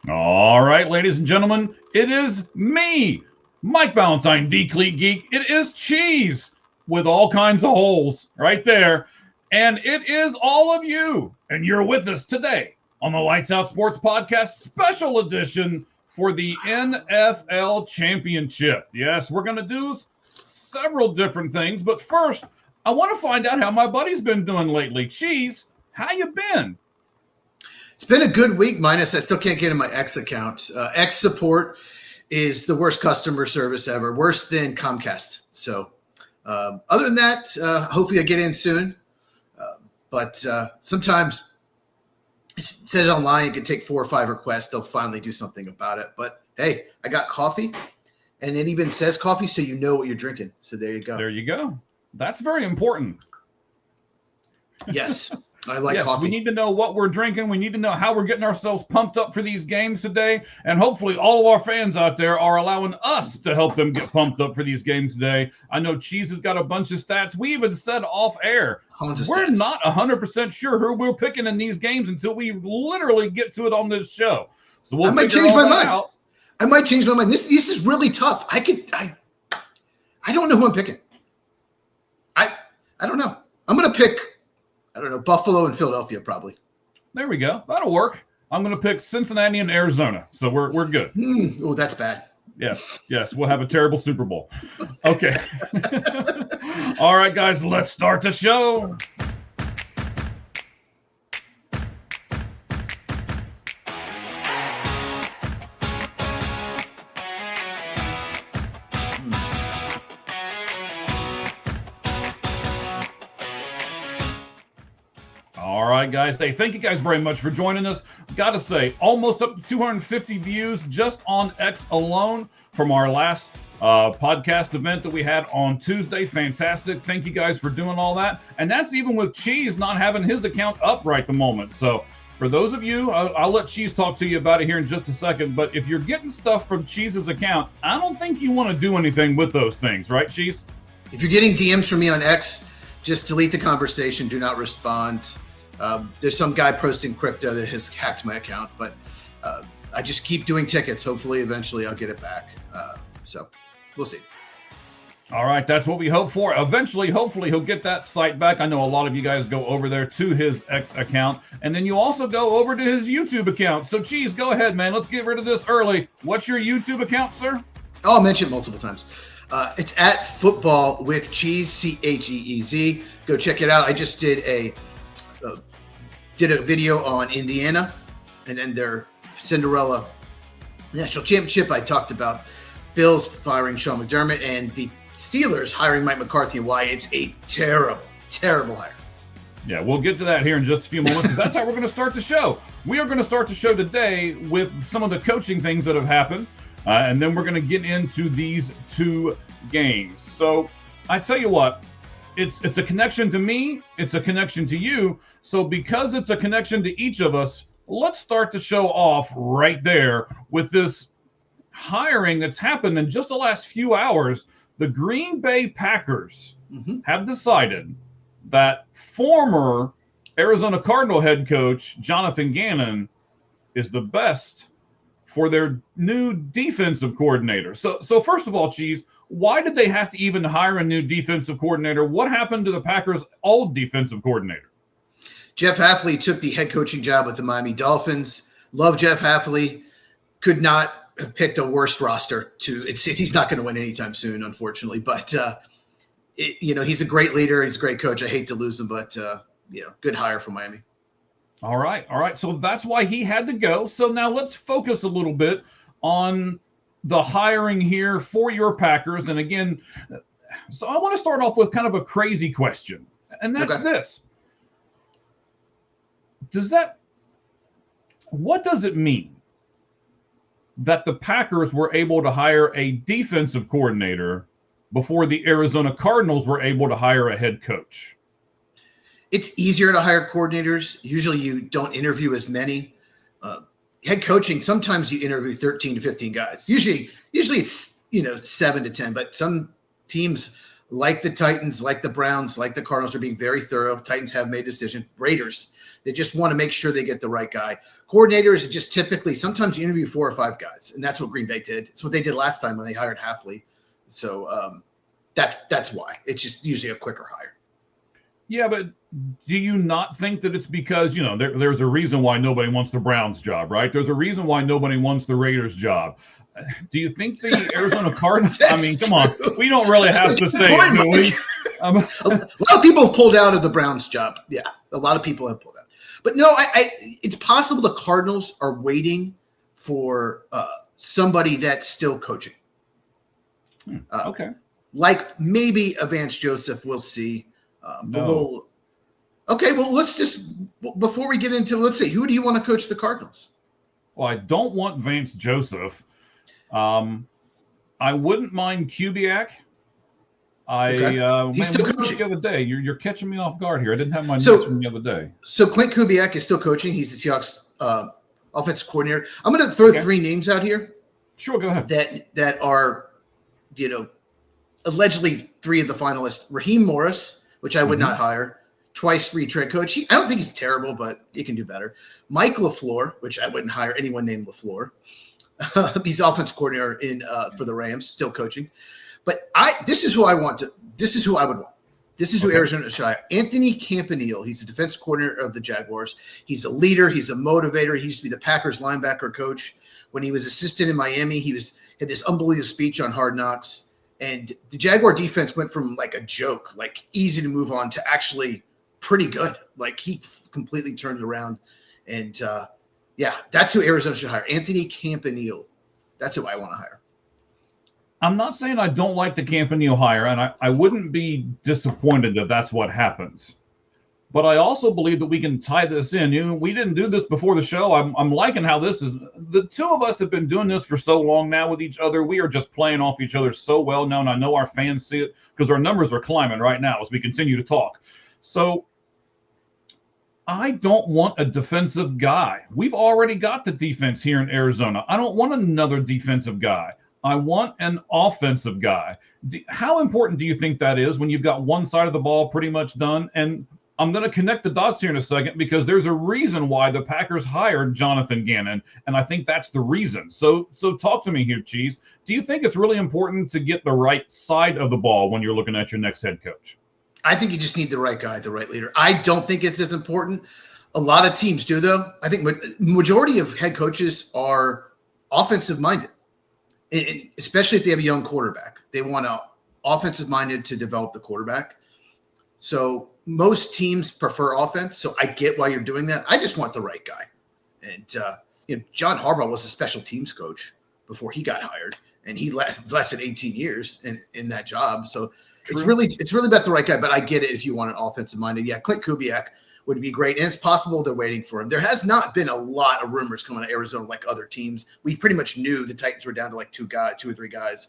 All right, ladies and gentlemen, it is me, Mike Valentine, D Cleat Geek. It is cheese with all kinds of holes right there. And it is all of you. And you're with us today on the Lights Out Sports Podcast special edition for the NFL Championship. Yes, we're going to do several different things. But first, I want to find out how my buddy's been doing lately. Cheese, how you been? It's been a good week, minus I still can't get in my X account. X support is the worst customer service ever, worse than Comcast. So other than that, hopefully I get in soon. But sometimes it says online it can take 4 or 5 requests. They'll finally do something about it. But hey, I got coffee, and it even says coffee, so you know what you're drinking. So there you go. There you go. That's very important. Yes. I like yes, coffee. We need to know what we're drinking. We need to know how we're getting ourselves pumped up for these games today. And hopefully all of our fans out there are allowing us to help them get pumped up for these games today. I know Cheese has got a bunch of stats. We even said off air, we're not 100% sure who we're picking in these games until we literally get to it on this show. So we'll I might change my mind. I might change my mind. This is really tough. I don't know who I'm picking. I don't know. I'm going to pick Buffalo and Philadelphia probably. There we go. That'll work. I'm going to pick Cincinnati and Arizona. So we're good. Oh, that's bad. Yes. We'll have a terrible Super Bowl. Okay. All right, guys, let's start the show. All right, guys. Hey, thank you guys very much for joining us. Got to say, almost up to 250 views just on X alone from our last podcast event that we had on Tuesday. Fantastic. Thank you guys for doing all that. And that's even with Cheese not having his account up right the moment. So for those of you, I'll let Cheese talk to you about it here in just a second. But if you're getting stuff from Cheese's account, I don't think you want to do anything with those things, right, Cheese? If you're getting DMs from me on X, just delete the conversation. Do not respond. There's some guy posting crypto that has hacked my account, but I just keep doing tickets. Hopefully, eventually, I'll get it back. So we'll see. All right, that's what we hope for. Eventually, hopefully, he'll get that site back. I know a lot of you guys go over there to his X account, and then you also go over to his YouTube account. So, Cheese, go ahead, man. Let's get rid of this early. What's your YouTube account, sir? I'll mention it multiple times. It's at Football with Cheese, CHEEZ. Go check it out. I just did a video on Indiana and then their Cinderella National Championship. I talked about Bills firing Sean McDermott and the Steelers hiring Mike McCarthy and why it's a terrible, terrible hire. Yeah, we'll get to that here in just a few moments because that's how we're going to start the show. We are going to start the show today with some of the coaching things that have happened, and then we're going to get into these two games. So I tell you what, it's a connection to me. It's a connection to you. So because it's a connection to each of us, let's start the show off right there with this hiring that's happened in just the last few hours. The Green Bay Packers have decided that former Arizona Cardinal head coach Jonathan Gannon is the best for their new defensive coordinator. So first of all, Cheese, why did they have to even hire a new defensive coordinator? What happened to the Packers' old defensive coordinator? Jeff Hafley took the head coaching job with the Miami Dolphins. Love Jeff Hafley. Could not have picked a worse roster he's not going to win anytime soon, unfortunately. But, he's a great leader. He's a great coach. I hate to lose him, but, good hire for Miami. All right. So that's why he had to go. So now let's focus a little bit on the hiring here for your Packers. And again, so I want to start off with kind of a crazy question. And that's this. What does it mean that the Packers were able to hire a defensive coordinator before the Arizona Cardinals were able to hire a head coach? It's easier to hire coordinators. Usually you don't interview as many. Head coaching, sometimes you interview 13 to 15 guys. Usually it's 7 to 10, but some teams like the Titans, like the Browns, like the Cardinals, are being very thorough. Titans have made a decision. Raiders, they just want to make sure they get the right guy. Coordinators are just typically, sometimes you interview 4 or 5 guys, and that's what Green Bay did. It's what they did last time when they hired Halfley. So that's why. It's just usually a quicker hire. Yeah, but do you not think that it's because, there's a reason why nobody wants the Browns job, right? There's a reason why nobody wants the Raiders job. Do you think the Arizona Cardinals? I mean, come on, we don't really have to say it, do we? A lot of people pulled out of the Browns job. Yeah, a lot of people have pulled out. But no, it's possible the Cardinals are waiting for somebody that's still coaching. Okay. Like maybe Vance Joseph, we'll see. No. Let's just, before we get into, let's see, who do you want to coach the Cardinals? Well, I don't want Vance Joseph. I wouldn't mind Kubiak. He's still coaching. The other day, you're catching me off guard here. I didn't have my notes from the other day. So Clint Kubiak is still coaching. He's the Seahawks offensive coordinator. I'm going to throw 3 names out here. Sure, go ahead. That are, allegedly 3 of the finalists. Raheem Morris, which I would not hire. Twice retread coach. I don't think he's terrible, but he can do better. Mike LaFleur, which I wouldn't hire anyone named LaFleur. He's offense coordinator for the Rams, still coaching. But this is who I want to. This is who I would want. This is who Arizona should hire. Anthony Campanile. He's the defense coordinator of the Jaguars. He's a leader. He's a motivator. He used to be the Packers linebacker coach. When he was assistant in Miami, had this unbelievable speech on Hard Knocks. And the Jaguar defense went from like a joke, like easy to move on, to actually pretty good. Like he completely turned it around. And that's who Arizona should hire. Anthony Campanile. That's who I want to hire. I'm not saying I don't like the Campanile hire, and I wouldn't be disappointed if that's what happens. But I also believe that we can tie this in. We didn't do this before the show. I'm liking how this is. The 2 of us have been doing this for so long now with each other. We are just playing off each other so well now, and I know our fans see it because our numbers are climbing right now as we continue to talk. So I don't want a defensive guy. We've already got the defense here in Arizona. I don't want another defensive guy. I want an offensive guy. How important do you think that is when you've got one side of the ball pretty much done? And I'm going to connect the dots here in a second because there's a reason why the Packers hired Jonathan Gannon, and I think that's the reason. So talk to me here, Cheese. Do you think it's really important to get the right side of the ball when you're looking at your next head coach? I think you just need the right guy, the right leader. I don't think it's as important. A lot of teams do, though. I think majority of head coaches are offensive-minded. Especially if they have a young quarterback. They want to offensive-minded to develop the quarterback. So most teams prefer offense, so I get why you're doing that. I just want the right guy. And John Harbaugh was a special teams coach before he got hired, and he less than 18 years in that job. So True. It's really about the right guy, but I get it if you want an offensive-minded. Yeah, Clint Kubiak would be great, and it's possible they're waiting for him. There has not been a lot of rumors coming to Arizona like other teams. We pretty much knew the Titans were down to like 2 or 3 guys.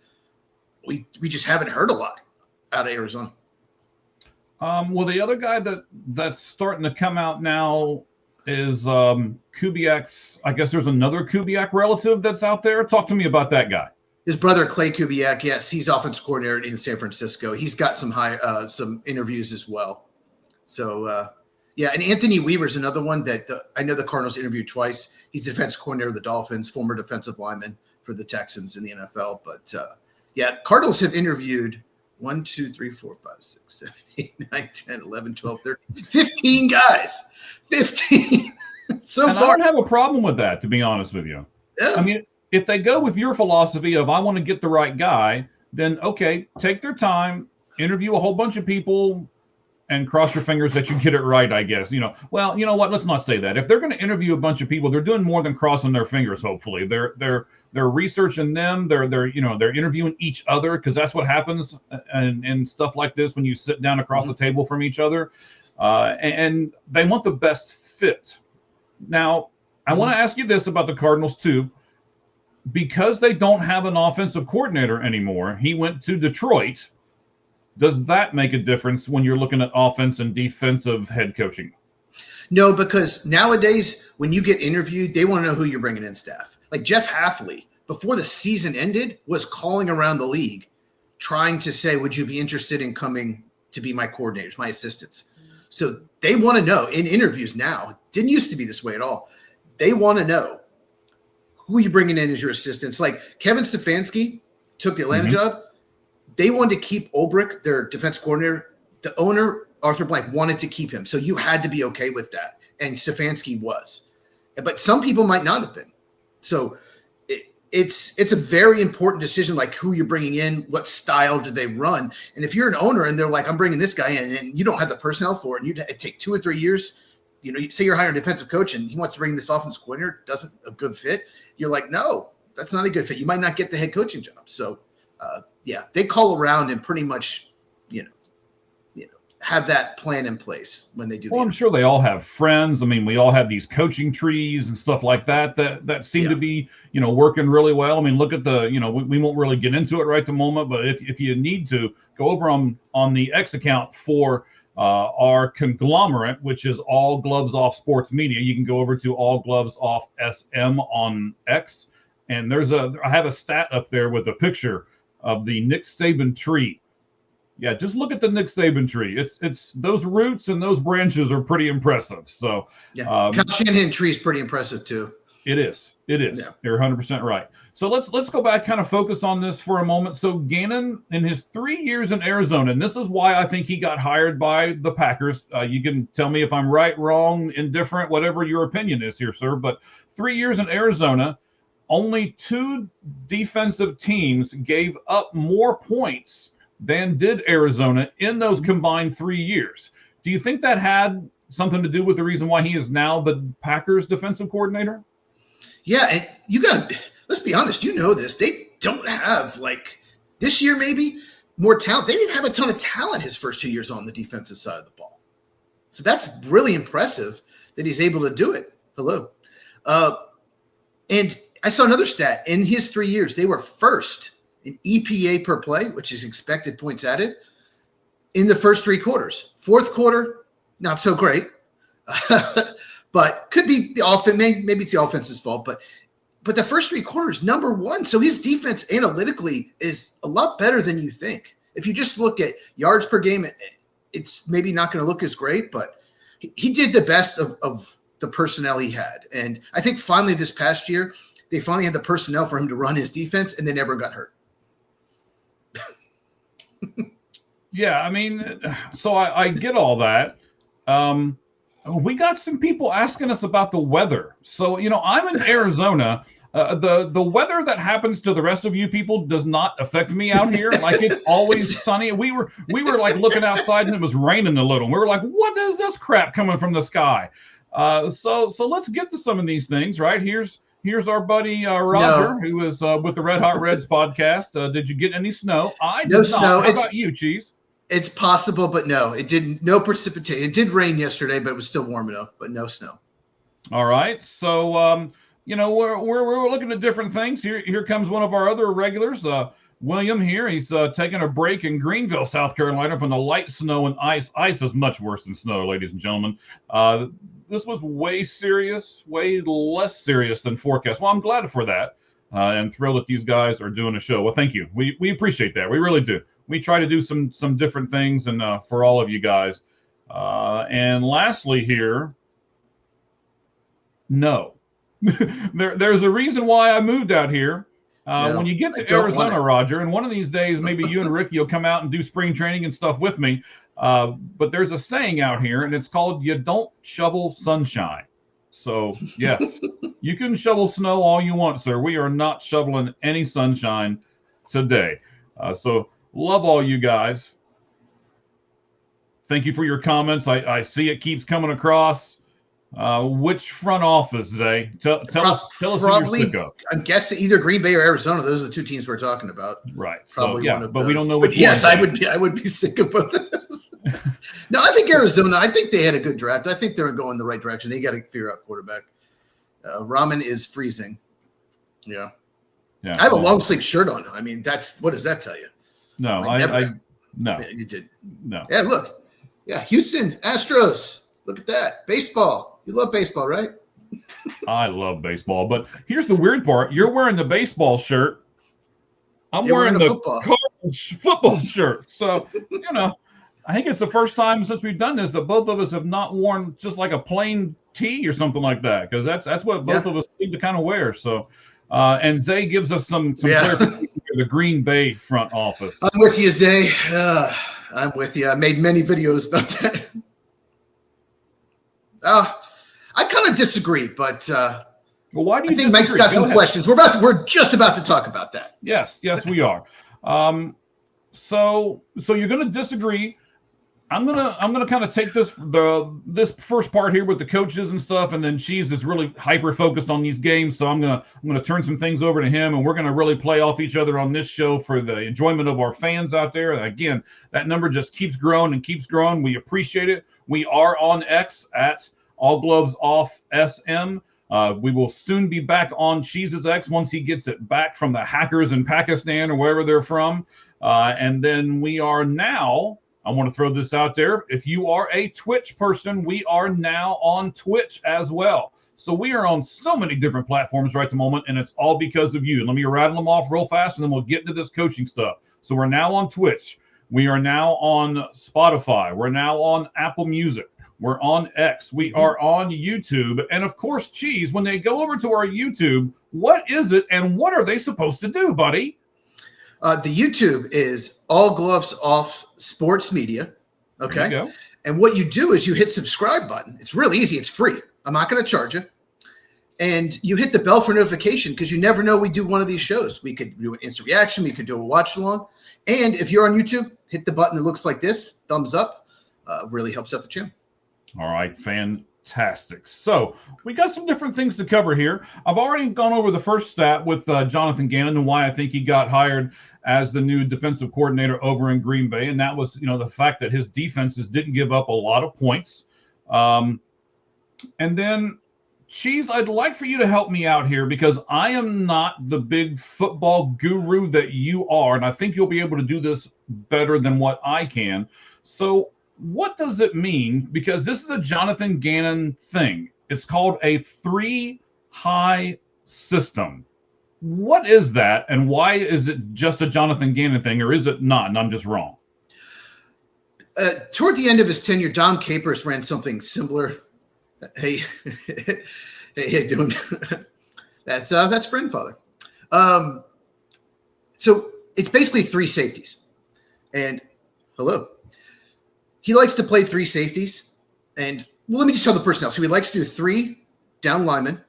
We just haven't heard a lot out of Arizona. Well, the other guy that's starting to come out now is Kubiak's. I guess there's another Kubiak relative that's out there. Talk to me about that guy. His brother Clay Kubiak. Yes, he's offense coordinator in San Francisco. He's got some interviews as well. So. Yeah, and Anthony Weaver's another one that I know the Cardinals interviewed twice. He's defense coordinator of the Dolphins, former defensive lineman for the Texans in the NFL. But, Cardinals have interviewed 1, 2, 3, 4, 5, 6, 7, 8, 9, 10, 11, 12, 13, 15 guys. 15 so and far. I don't have a problem with that, to be honest with you. Yeah. I mean, if they go with your philosophy of I want to get the right guy, then, okay, take their time, interview a whole bunch of people, and cross your fingers that you get it right, I guess. Well, you know what? Let's not say that. If they're going to interview a bunch of people, they're doing more than crossing their fingers. Hopefully, they're researching them. They're interviewing each other because that's what happens and stuff like this when you sit down across the table from each other, and they want the best fit. Now, I want to ask you this about the Cardinals too, because they don't have an offensive coordinator anymore. He went to Detroit. Does that make a difference when you're looking at offense and defensive head coaching? No, because nowadays when you get interviewed, they want to know who you're bringing in staff. Like Jeff Halfley, before the season ended, was calling around the league trying to say, would you be interested in coming to be my coordinators, my assistants? So they want to know in interviews now. Didn't used to be this way at all. They want to know who you bringing in as your assistants. Like Kevin Stefanski took the Atlanta job. They wanted to keep Ulbrich, their defense coordinator. The owner, Arthur Blank, wanted to keep him. So you had to be okay with that. And Stefanski was. But some people might not have been. So it's a very important decision, like who you're bringing in, what style do they run. And if you're an owner and they're like, I'm bringing this guy in, and you don't have the personnel for it, and you take 2 or 3 years, you say you're hiring a defensive coach and he wants to bring this offensive coordinator, doesn't a good fit. You're like, no, that's not a good fit. You might not get the head coaching job. So they call around and pretty much, have that plan in place when they do. Well, I'm sure they all have friends. I mean, we all have these coaching trees and stuff like that seem to be, working really well. I mean, look at the, we won't really get into it right at the moment, but if you need to go over on the X account for our conglomerate, which is All Gloves Off Sports Media, you can go over to All Gloves Off SM on X. And I have a stat up there with a picture of the Nick Saban tree. Yeah, just look at the Nick Saban tree. It's those roots and those branches are pretty impressive. So, Kyle Shanahan tree is pretty impressive too. It is. Yeah. You're 100% right. So let's go back, kind of focus on this for a moment. So Gannon, in his 3 years in Arizona, and this is why I think he got hired by the Packers. You can tell me if I'm right, wrong, indifferent, whatever your opinion is here, sir. But 3 years in Arizona, only 2 defensive teams gave up more points than did Arizona in those combined 3 years. Do you think that had something to do with the reason why he is now the Packers defensive coordinator? Yeah, and let's be honest, this. They don't have, this year maybe, more talent. They didn't have a ton of talent his first 2 years on the defensive side of the ball. So that's really impressive that he's able to do it. Hello. And I saw another stat. In his 3 years, they were first in EPA per play, which is expected points added, in the first 3 quarters. Fourth quarter, not so great, but could be the offense. Maybe it's the offense's fault, but the first 3 quarters, number 1. So his defense analytically is a lot better than you think. If you just look at yards per game, it's maybe not going to look as great, but he did the best of the personnel he had. And I think finally this past year, they finally had the personnel for him to run his defense, and they never got hurt. Yeah, I mean, so I get all that. We got some people asking us about the weather. So, I'm in Arizona. The weather that happens to the rest of you people does not affect me out here. Like, it's always sunny. We were like looking outside and it was raining a little. We were like, what is this crap coming from the sky? So let's get to some of these things, right? Here's our buddy Roger, who is with the Red Hot Reds podcast. Did you get any snow? I did not. Snow. How about you, Cheese? It's possible, but no, it didn't. No precipitation. It did rain yesterday, but it was still warm enough. But no snow. All right. So we're looking at different things. Here comes one of our other regulars, William. Here he's taking a break in Greenville, South Carolina, from the light snow and ice. Ice is much worse than snow, ladies and gentlemen. This was way less serious than forecast. Well, I'm glad for that, and thrilled that these guys are doing a show. Well, thank you. We appreciate that. We really do. We try to do some different things, and for all of you guys. And lastly, here, no, there's a reaon why I moved out here. When you get to Arizona, Roger, and one of these days, maybe you and Ricky will come out and do spring training and stuff with me. But there's a saying out here, and it's called, you don't shovel sunshine. So, yes, you can shovel snow all you want, sir. We are not shoveling any sunshine today. So love all you guys. Thank you for your comments. I see it keeps coming across. Which front office, Zay? Tell us who you're sick of. I'm guessing either Green Bay or Arizona. Those are the 2 teams we're talking about. Right. Probably one of those. But we don't know which one. Yes, I would be sick of both of those. No, I think Arizona. I think they had a good draft. I think they're going the right direction. They got to figure out quarterback. Ramen is freezing. Yeah. I have a long sleeve shirt on. I mean, what does that tell you? No, no. You did. No. Yeah, look. Yeah, Houston Astros. Look at that. Baseball. You love baseball, right? I love baseball, but here's the weird part. You're wearing the baseball shirt. I'm wearing the Cardinal football shirt. So, I think it's the first time since we've done this that both of us have not worn just like a plain tee or something like that, because that's what both of us seem to kind of wear. So, and Zay gives us some clarification for the Green Bay front office. I'm with you, Zay. I'm with you. I made many videos about that. I kind of disagree, but well, why do you I think disagree? Mike's got some questions. We're just about to talk about that. Yes, we are. So you're going to disagree. I'm gonna kind of take this first part here with the coaches and stuff, and then Cheese is really hyper focused on these games. So I'm gonna turn some things over to him, and we're gonna really play off each other on this show for the enjoyment of our fans out there. Again, that number just keeps growing and keeps growing. We appreciate it. We are on X at All Gloves Off SM. We will soon be back on Cheese's X once he gets it back from the hackers in Pakistan or wherever they're from. And then we are now, I want to throw this out there. If you are a Twitch person, we are now on Twitch as well. So we are on so many different platforms right at the moment, and it's all because of you. Let me rattle them off real fast, and then we'll get into this coaching stuff. So we're now on Twitch. We are now on Spotify. We're now on Apple Music. We're on X. We are on YouTube. And of course, Cheese, when they go over to our YouTube, what is it and what are they supposed to do, buddy? The YouTube is All Gloves Off Sports Media. Okay. And what you do is you hit subscribe button. It's really easy. It's free. I'm not going to charge you. And you hit the bell for notification, because you never know we do one of these shows. We could do an instant reaction. We could do a watch along. And if you're on YouTube, hit the button that looks like this. Thumbs up. Really helps out the channel. All right. Fantastic. So we got some different things to cover here. I've already gone over the first stat with Jonathan Gannon and why I think he got hired as the new defensive coordinator over in Green Bay. And that was, the fact that his defenses didn't give up a lot of points. And then, Cheese, I'd like for you to help me out here, because I am not the big football guru that you are. And I think you'll be able to do this better than what I can. So what does it mean? Because this is a Jonathan Gannon thing. It's called a 3-high system. What is that, and why is it just a Jonathan Gannon thing, or is it not, and I'm just wrong? Toward the end of his tenure, Dom Capers ran something similar. Hey, hey, doing? That's friend father. So it's basically 3 safeties, and hello. He likes to play 3 safeties, and let me just tell the personnel. So he likes to do 3 down linemen,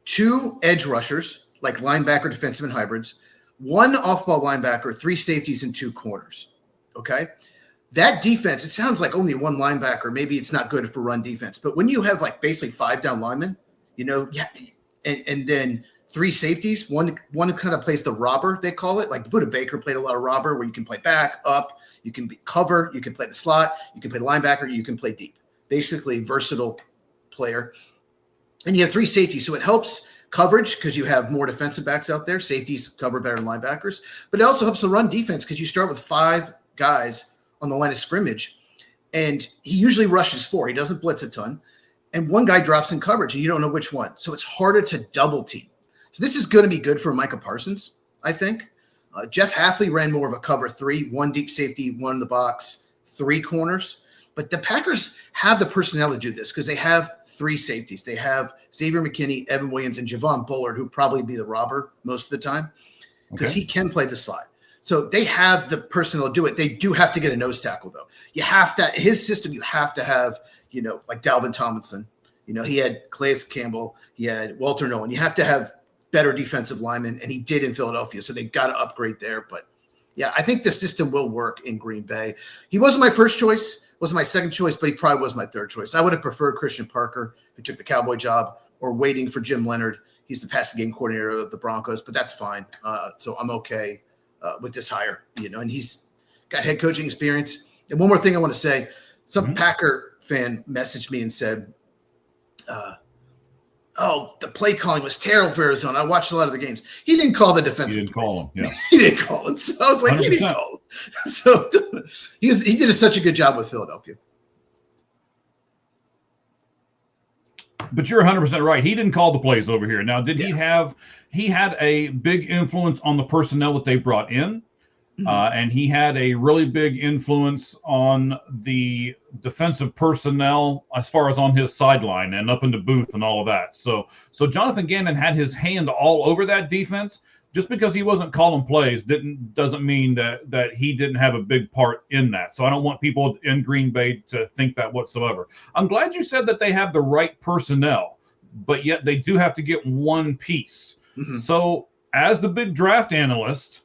2 edge rushers, like linebacker, defensive, and hybrids, 1 off-ball linebacker, 3 safeties, and 2 corners. Okay? That defense, it sounds like only 1 linebacker. Maybe it's not good for run defense. But when you have basically 5 down linemen, and then 3 safeties, one kind of plays the robber, they call it. Like Buda Baker played a lot of robber, where you can play back, up, you can be cover, you can play the slot, you can play the linebacker, you can play deep. Basically, versatile player. And you have 3 safeties, so it helps coverage because you have more defensive backs out there. Safeties cover better than linebackers. But it also helps the run defense because you start with 5 guys on the line of scrimmage, and he usually rushes 4. He doesn't blitz a ton. And 1 guy drops in coverage, and you don't know which one. So it's harder to double team. So this is going to be good for Micah Parsons, I think. Jeff Hafley ran more of a cover 3, 1 deep safety, 1 in the box, 3 corners. But the Packers have the personnel to do this because they have 3 safeties. They have Xavier McKinney, Evan Williams, and Javon Bullard, who probably be the robber most of the time because he can play the slot. So they have the personnel to do it. They do have to get a nose tackle, though. You have to – his system, you have to have, like Dalvin Tomlinson. He had Calais Campbell. He had Walter Nolan. You have to have better defensive linemen, and he did in Philadelphia. So they got to upgrade there. But, yeah, I think the system will work in Green Bay. He wasn't my first choice, wasn't my second choice, but he probably was my third choice. I would have preferred Christian Parker, who took the Cowboy job, or waiting for Jim Leonard. He's the passing game coordinator of the Broncos, but that's fine. So I'm okay with this hire, and he's got head coaching experience. And one more thing I want to say, some Packer fan messaged me and said, the play calling was terrible for Arizona. I watched a lot of the games. He didn't call the defensive. He didn't call him. Yeah, he didn't call him. So I was like, 100%. He didn't call him. So he did such a good job with Philadelphia. But you're 100% right. He didn't call the plays over here. Now, he had a big influence on the personnel that they brought in? And he had a really big influence on the defensive personnel as far as on his sideline and up in the booth and all of that. So Jonathan Gannon had his hand all over that defense. Just because he wasn't calling plays doesn't mean that he didn't have a big part in that. So I don't want people in Green Bay to think that whatsoever. I'm glad you said that they have the right personnel, but yet they do have to get one piece. Mm-hmm. So as the big draft analyst,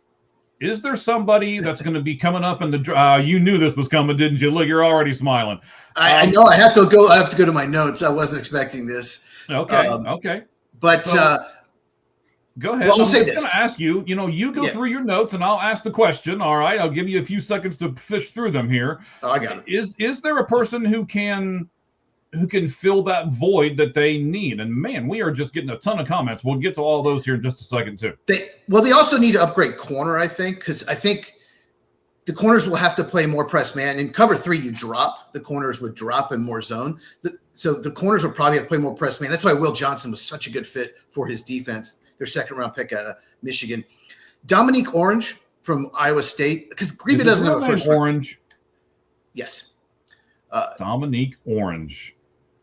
is there somebody that's going to be coming up in the you knew this was coming, didn't you? Look, you're already smiling. I know. I have to go to my notes. I wasn't expecting this. Okay. Okay. But go ahead. Well, I'm just going to ask you. You go through your notes, and I'll ask the question. All right. I'll give you a few seconds to fish through them here. Oh, I got it. Is there a person who can fill that void that they need? And man, we are just getting a ton of comments. We'll get to all those here in just a second too. They also need to upgrade corner, I think, because I think the corners will have to play more press man. In cover 3, you drop. The corners would drop in more zone. So the corners will probably have to play more press man. That's why Will Johnson was such a good fit for his defense, their second-round pick out of Michigan. Dominique Orange from Iowa State, because Green Bay doesn't have a first Orange. Yes. Dominique Orange.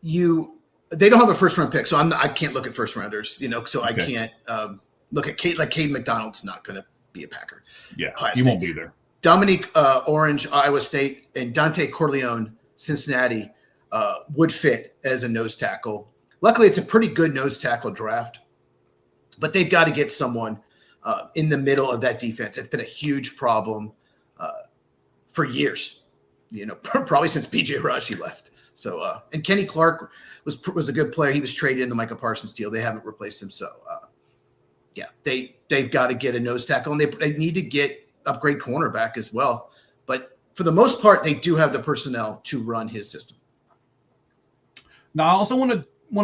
They don't have a first-round pick, so I can't look at first-rounders, so I can't look at Caden McDonald's not going to be a Packer. Yeah, he won't be there. Dominique Orange, Iowa State, and Dante Corleone, Cincinnati, would fit as a nose tackle. Luckily, it's a pretty good nose tackle draft, but they've got to get someone in the middle of that defense. It's been a huge problem for years, probably since P.J. Raji left. So, and Kenny Clark was a good player. He was traded in the Micah Parsons deal. They haven't replaced him. So, they've got to get a nose tackle, and they need to upgrade cornerback as well. But for the most part, they do have the personnel to run his system. Now, I also want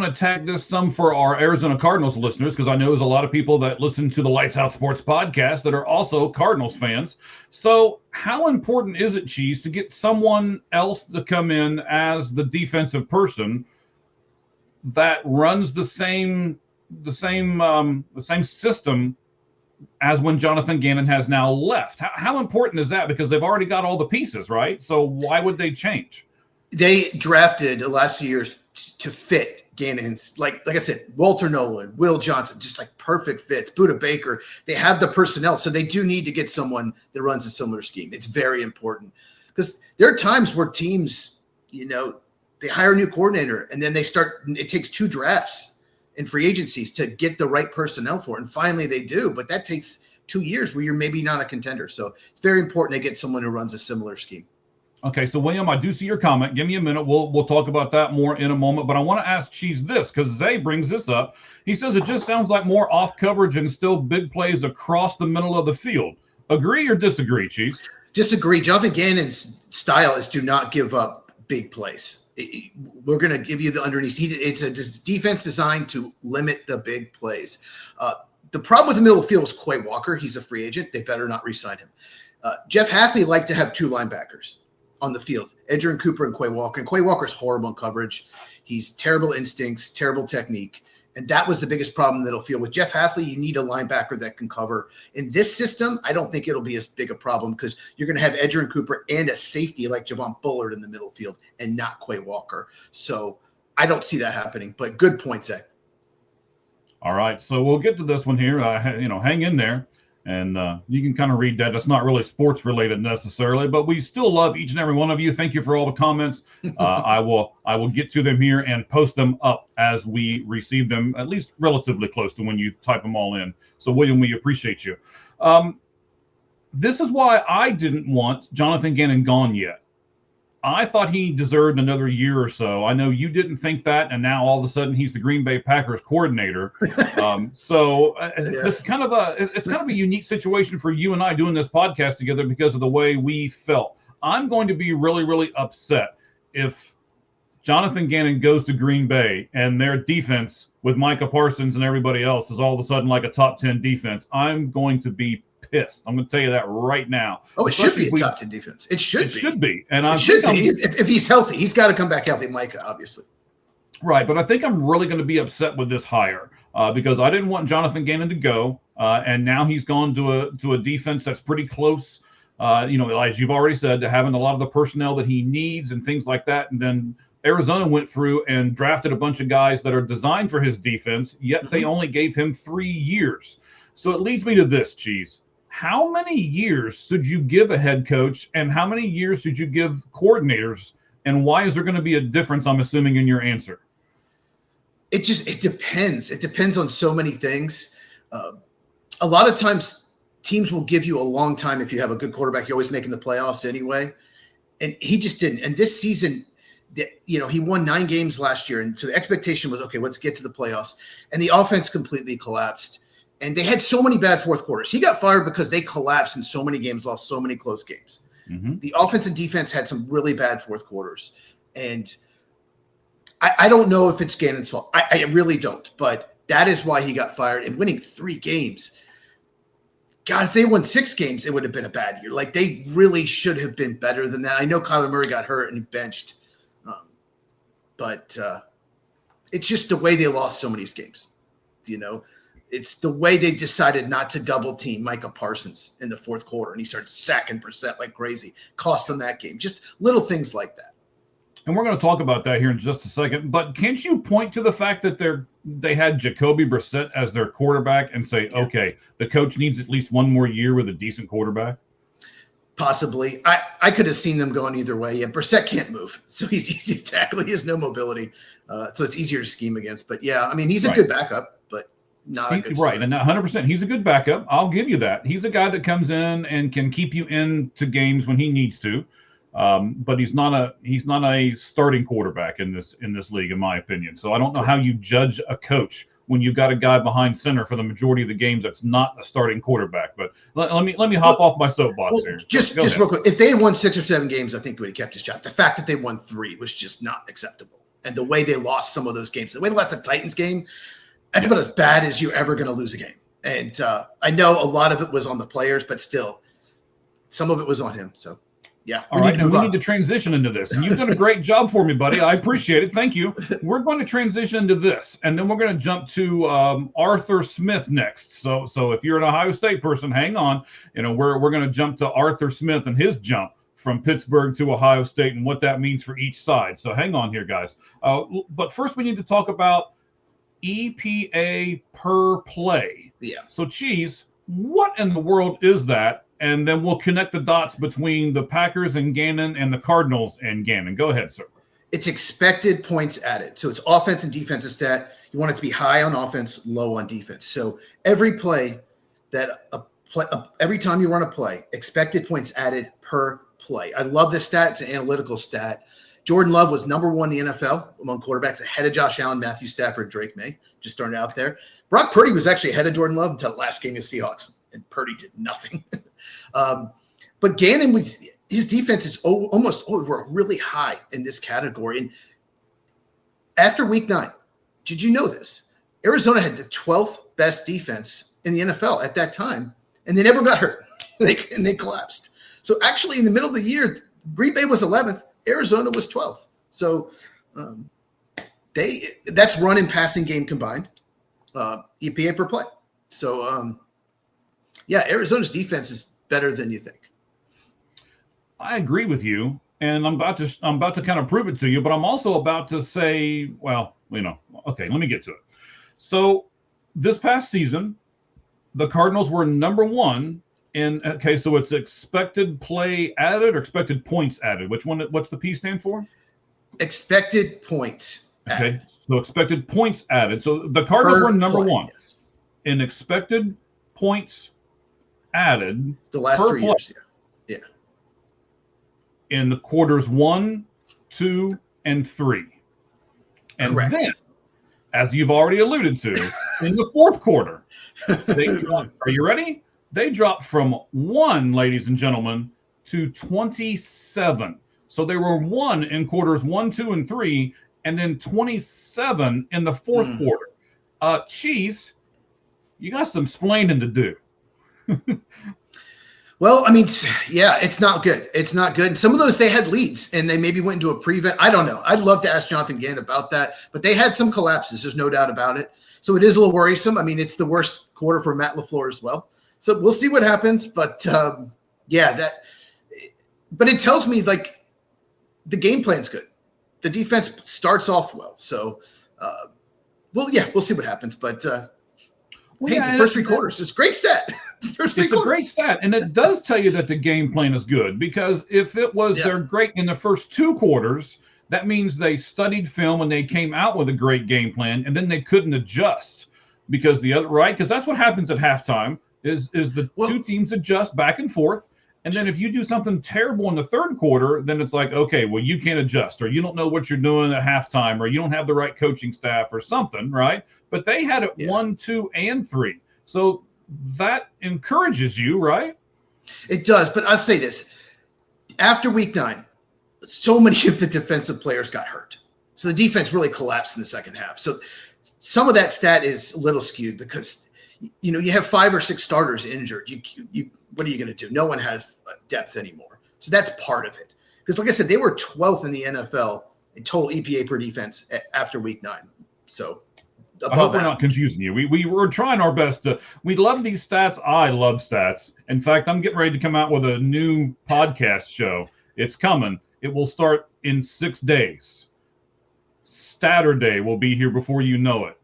to tag this some for our Arizona Cardinals listeners, because I know there's a lot of people that listen to the Lights Out Sports podcast that are also Cardinals fans. So how important is it, Cheese, to get someone else to come in as the defensive person that runs the same system as when Jonathan Gannon has now left? How important is that? Because they've already got all the pieces, right? So why would they change? They drafted the last few years to fit Gannon's, like I said, Walter Nolan, Will Johnson, just like perfect fits. Budda Baker, they have the personnel, so they do need to get someone that runs a similar scheme. It's very important because there are times where teams, they hire a new coordinator and then it takes 2 drafts in free agencies to get the right personnel for it. And finally they do, but that takes 2 years where you're maybe not a contender. So it's very important to get someone who runs a similar scheme. Okay, so William, I do see your comment. Give me a minute. We'll talk about that more in a moment. But I want to ask Cheese this, because Zay brings this up. He says it just sounds like more off coverage and still big plays across the middle of the field. Agree or disagree, Cheese? Disagree. Jonathan Gannon's style is do not give up big plays. We're going to give you the underneath. It's a defense designed to limit the big plays. The problem with the middle of the field is Quay Walker. He's a free agent. They better not re-sign him. Jeff Hafley liked to have 2 linebackers on the field, Edgerrin Cooper and Quay Walker. And Quay Walker's horrible in coverage. He's terrible instincts, terrible technique. And that was the biggest problem in the middle field. With Jeff Hafley, you need a linebacker that can cover. In this system, I don't think it'll be as big a problem because you're going to have Edgerrin Cooper and a safety like Javon Bullard in the middle field and not Quay Walker. So I don't see that happening, but good point, Zach. All right, so we'll get to this one here. Hang in there. And you can kind of read that. It's not really sports related necessarily, but we still love each and every one of you. Thank you for all the comments. I will get to them here and post them up as we receive them, at least relatively close to when you type them all in. So William, we appreciate you. This is why I didn't want Jonathan Gannon gone yet. I thought he deserved another year or so. I know you didn't think that, and now all of a sudden he's the Green Bay Packers coordinator. This is kind of a unique situation for you and I doing this podcast together because of the way we felt. I'm going to be really, really upset if Jonathan Gannon goes to Green Bay and their defense with Micah Parsons and everybody else is all of a sudden like a top 10 defense. I'm going to be pissed. I'm going to tell you that right now. Oh, it should be a top 10 defense. It should be. And if he's healthy, he's got to come back healthy, Micah, obviously. Right, but I think I'm really going to be upset with this hire because I didn't want Jonathan Gannon to go, and now he's gone to a defense that's pretty close As you've already said, to having a lot of the personnel that he needs and things like that. And then Arizona went through and drafted a bunch of guys that are designed for his defense, yet they only gave him 3 years. So it leads me to this, Cheese. How many years should you give a head coach, and how many years should you give coordinators, and why is there going to be a difference, I'm assuming, in your answer? It depends. It depends on so many things. A lot of times teams will give you a long time if you have a good quarterback. You're always making the playoffs anyway. And he just didn't. And this season, he won 9 games last year. And so the expectation was, okay, let's get to the playoffs. And the offense completely collapsed. And they had so many bad fourth quarters. He got fired because they collapsed in so many games, lost so many close games. Mm-hmm. The offense and defense had some really bad fourth quarters. And I don't know if it's Gannon's fault. I really don't. But that is why he got fired. And winning 3 games, God, if they won 6 games, it would have been a bad year. Like, they really should have been better than that. I know Kyler Murray got hurt and benched. But it's just the way they lost so many games. It's the way they decided not to double team Micah Parsons in the fourth quarter, and he started sacking Brissett like crazy. Cost them that game. Just little things like that. And we're going to talk about that here in just a second. But can't you point to the fact that they had Jacoby Brissett as their quarterback and say, okay, the coach needs at least 1 more year with a decent quarterback? Possibly. I could have seen them going either way. Yeah, Brissett can't move, so he's easy to tackle. He has no mobility, so it's easier to scheme against. But, yeah, I mean, he's a good backup, but not a good starter. Right, and 100%. He's a good backup. I'll give you that. He's a guy that comes in and can keep you into games when he needs to. But he's not a starting quarterback in this league, in my opinion. So I don't know how you judge a coach when you've got a guy behind center for the majority of the games that's not a starting quarterback. But let me hop off my soapbox here. Just real quick, if they had won 6 or 7 games, I think he would have kept his job. The fact that they won 3 was just not acceptable, and the way they lost some of those games, the way they lost the Titans game, that's about as bad as you're ever going to lose a game. And I know a lot of it was on the players, but still, some of it was on him. So. Yeah. All right. Now we need to transition into this. And you've done a great job for me, buddy. I appreciate it. Thank you. We're going to transition into this, and then we're going to jump to Arthur Smith next. So if you're an Ohio State person, hang on. We're going to jump to Arthur Smith and his jump from Pittsburgh to Ohio State and what that means for each side. So hang on here, guys. But first, we need to talk about EPA per play. Yeah. So, Cheese, what in the world is that? And then we'll connect the dots between the Packers and Gannon and the Cardinals and Gannon. Go ahead, sir. It's expected points added. So it's offense and defensive stat. You want it to be high on offense, low on defense. So every play every time you run a play, expected points added per play. I love this stat. It's an analytical stat. Jordan Love was number 1 in the NFL among quarterbacks, ahead of Josh Allen, Matthew Stafford, Drake May. Just throwing it out there. Brock Purdy was actually ahead of Jordan Love until the last game of Seahawks, and Purdy did nothing. But Gannon, his defense is almost really high in this category. And after week 9, did you know this? Arizona had the 12th best defense in the NFL at that time, and they never got hurt. And they collapsed. So actually, in the middle of the year, Green Bay was 11th, Arizona was 12th. So that's run and passing game combined, EPA per play. So Arizona's defense is better than you think. I agree with you, and I'm about to kind of prove it to you, but I'm also about to say, okay, let me get to it. So this past season, the Cardinals were number 1 so it's expected play added or expected points added? What's the P stand for? Expected points added. Okay, so expected points added. So the Cardinals were number 1 in expected points added the last 3 years. Yeah. In the quarters 1, 2, and 3. And correct. Then, as you've already alluded to, in the fourth quarter, they dropped. Are you ready? They dropped from 1, ladies and gentlemen, to 27. So they were 1 in quarters 1, 2, and 3, and then 27 in the fourth quarter. Cheese, you got some splaining to do. Well, I mean, yeah, it's not good. It's not good. And some of those, they had leads, and they maybe went into a prevent. I don't know. I'd love to ask Jonathan Gannon about that, but they had some collapses. There's no doubt about it. So it is a little worrisome. I mean, it's the worst quarter for Matt LaFleur as well. So we'll see what happens. But, Yeah, but it tells me like the game plan's good. The defense starts off well. So, we'll see what happens. But the first 3 quarters, it's a great stat. It's a great stat, and it does tell you that the game plan is good, because if it was they're great in the first 2 quarters, that means they studied film and they came out with a great game plan, and then they couldn't adjust because because that's what happens at halftime is the 2 teams adjust back and forth, and then if you do something terrible in the 3rd quarter, then it's like, okay, well, you can't adjust, or you don't know what you're doing at halftime, or you don't have the right coaching staff or something, right? But they had it 1, 2, and 3, so that encourages you, right? It does, but I'll say this. After week 9, so many of the defensive players got hurt. So the defense really collapsed in the second half. So some of that stat is a little skewed because, you have 5 or 6 starters injured. You what are you going to do? No one has depth anymore. So that's part of it. Because like I said, they were 12th in the NFL in total EPA per defense after week 9. So I hope we're not confusing you. We were trying our best to. We love these stats. I love stats. In fact, I'm getting ready to come out with a new podcast show. It's coming. It will start in 6 days. Saturday will be here before you know it.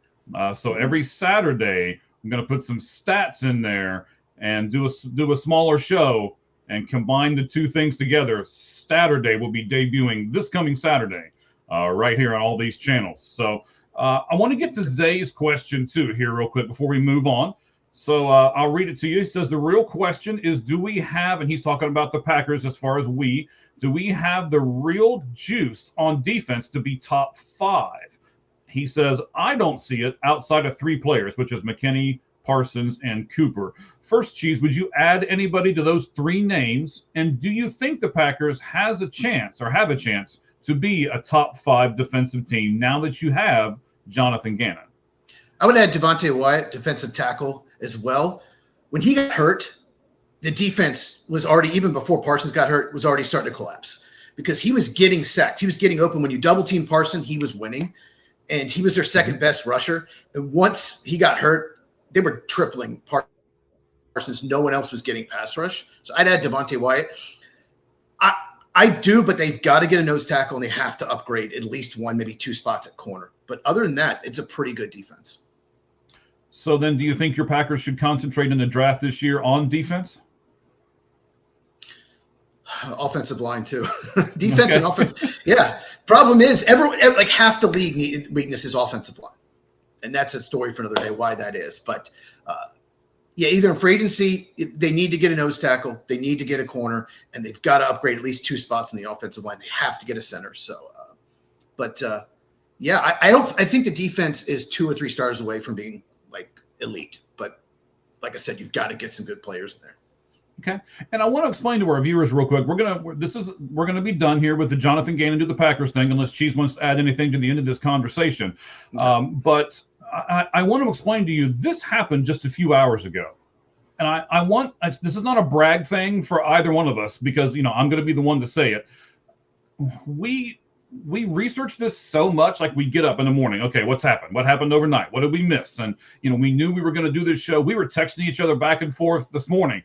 So every Saturday, I'm going to put some stats in there and do a smaller show and combine the 2 things together. Saturday will be debuting this coming Saturday, right here on all these channels. So. I want to get to Zay's question, too, here real quick before we move on. So I'll read it to you. He says, the real question is, do we have, and he's talking about the Packers as far as do we have the real juice on defense to be top 5? He says, I don't see it outside of 3 players, which is McKinney, Parsons, and Cooper. First, Cheese, would you add anybody to those 3 names? And do you think the Packers have a chance to be a top 5 defensive team now that you have Jonathan Gannon? I would add Devontae Wyatt, defensive tackle, as well. When he got hurt, the defense was already, even before Parsons got hurt, was already starting to collapse because he was getting sacked. He was getting open. When you double team Parsons, he was winning, and he was their second best rusher. And once he got hurt, they were tripling Parsons. No one else was getting pass rush. So I'd add Devontae Wyatt. I do, but they've got to get a nose tackle, and they have to upgrade at least 1, maybe 2 spots at corner. But other than that, it's a pretty good defense. So then do you think your Packers should concentrate in the draft this year on defense? Offensive line, too. Defense and offense. Yeah. Problem is, like half the league weakness is offensive line. And that's a story for another day why that is. But, either in free agency, they need to get a nose tackle, they need to get a corner, and they've got to upgrade at least 2 spots in the offensive line. They have to get a center. So, I think the defense is 2 or 3 stars away from being like elite. But like I said, you've got to get some good players in there. Okay, and I want to explain to our viewers real quick. We're gonna be done here with the Jonathan Gannon to the Packers thing, unless Cheese wants to add anything to the end of this conversation. Okay. But I want to explain to you, this happened just a few hours ago. And this is not a brag thing for either one of us, because, I'm going to be the one to say it. We research this so much, like we get up in the morning. Okay, what's happened? What happened overnight? What did we miss? And, we knew we were going to do this show. We were texting each other back and forth this morning,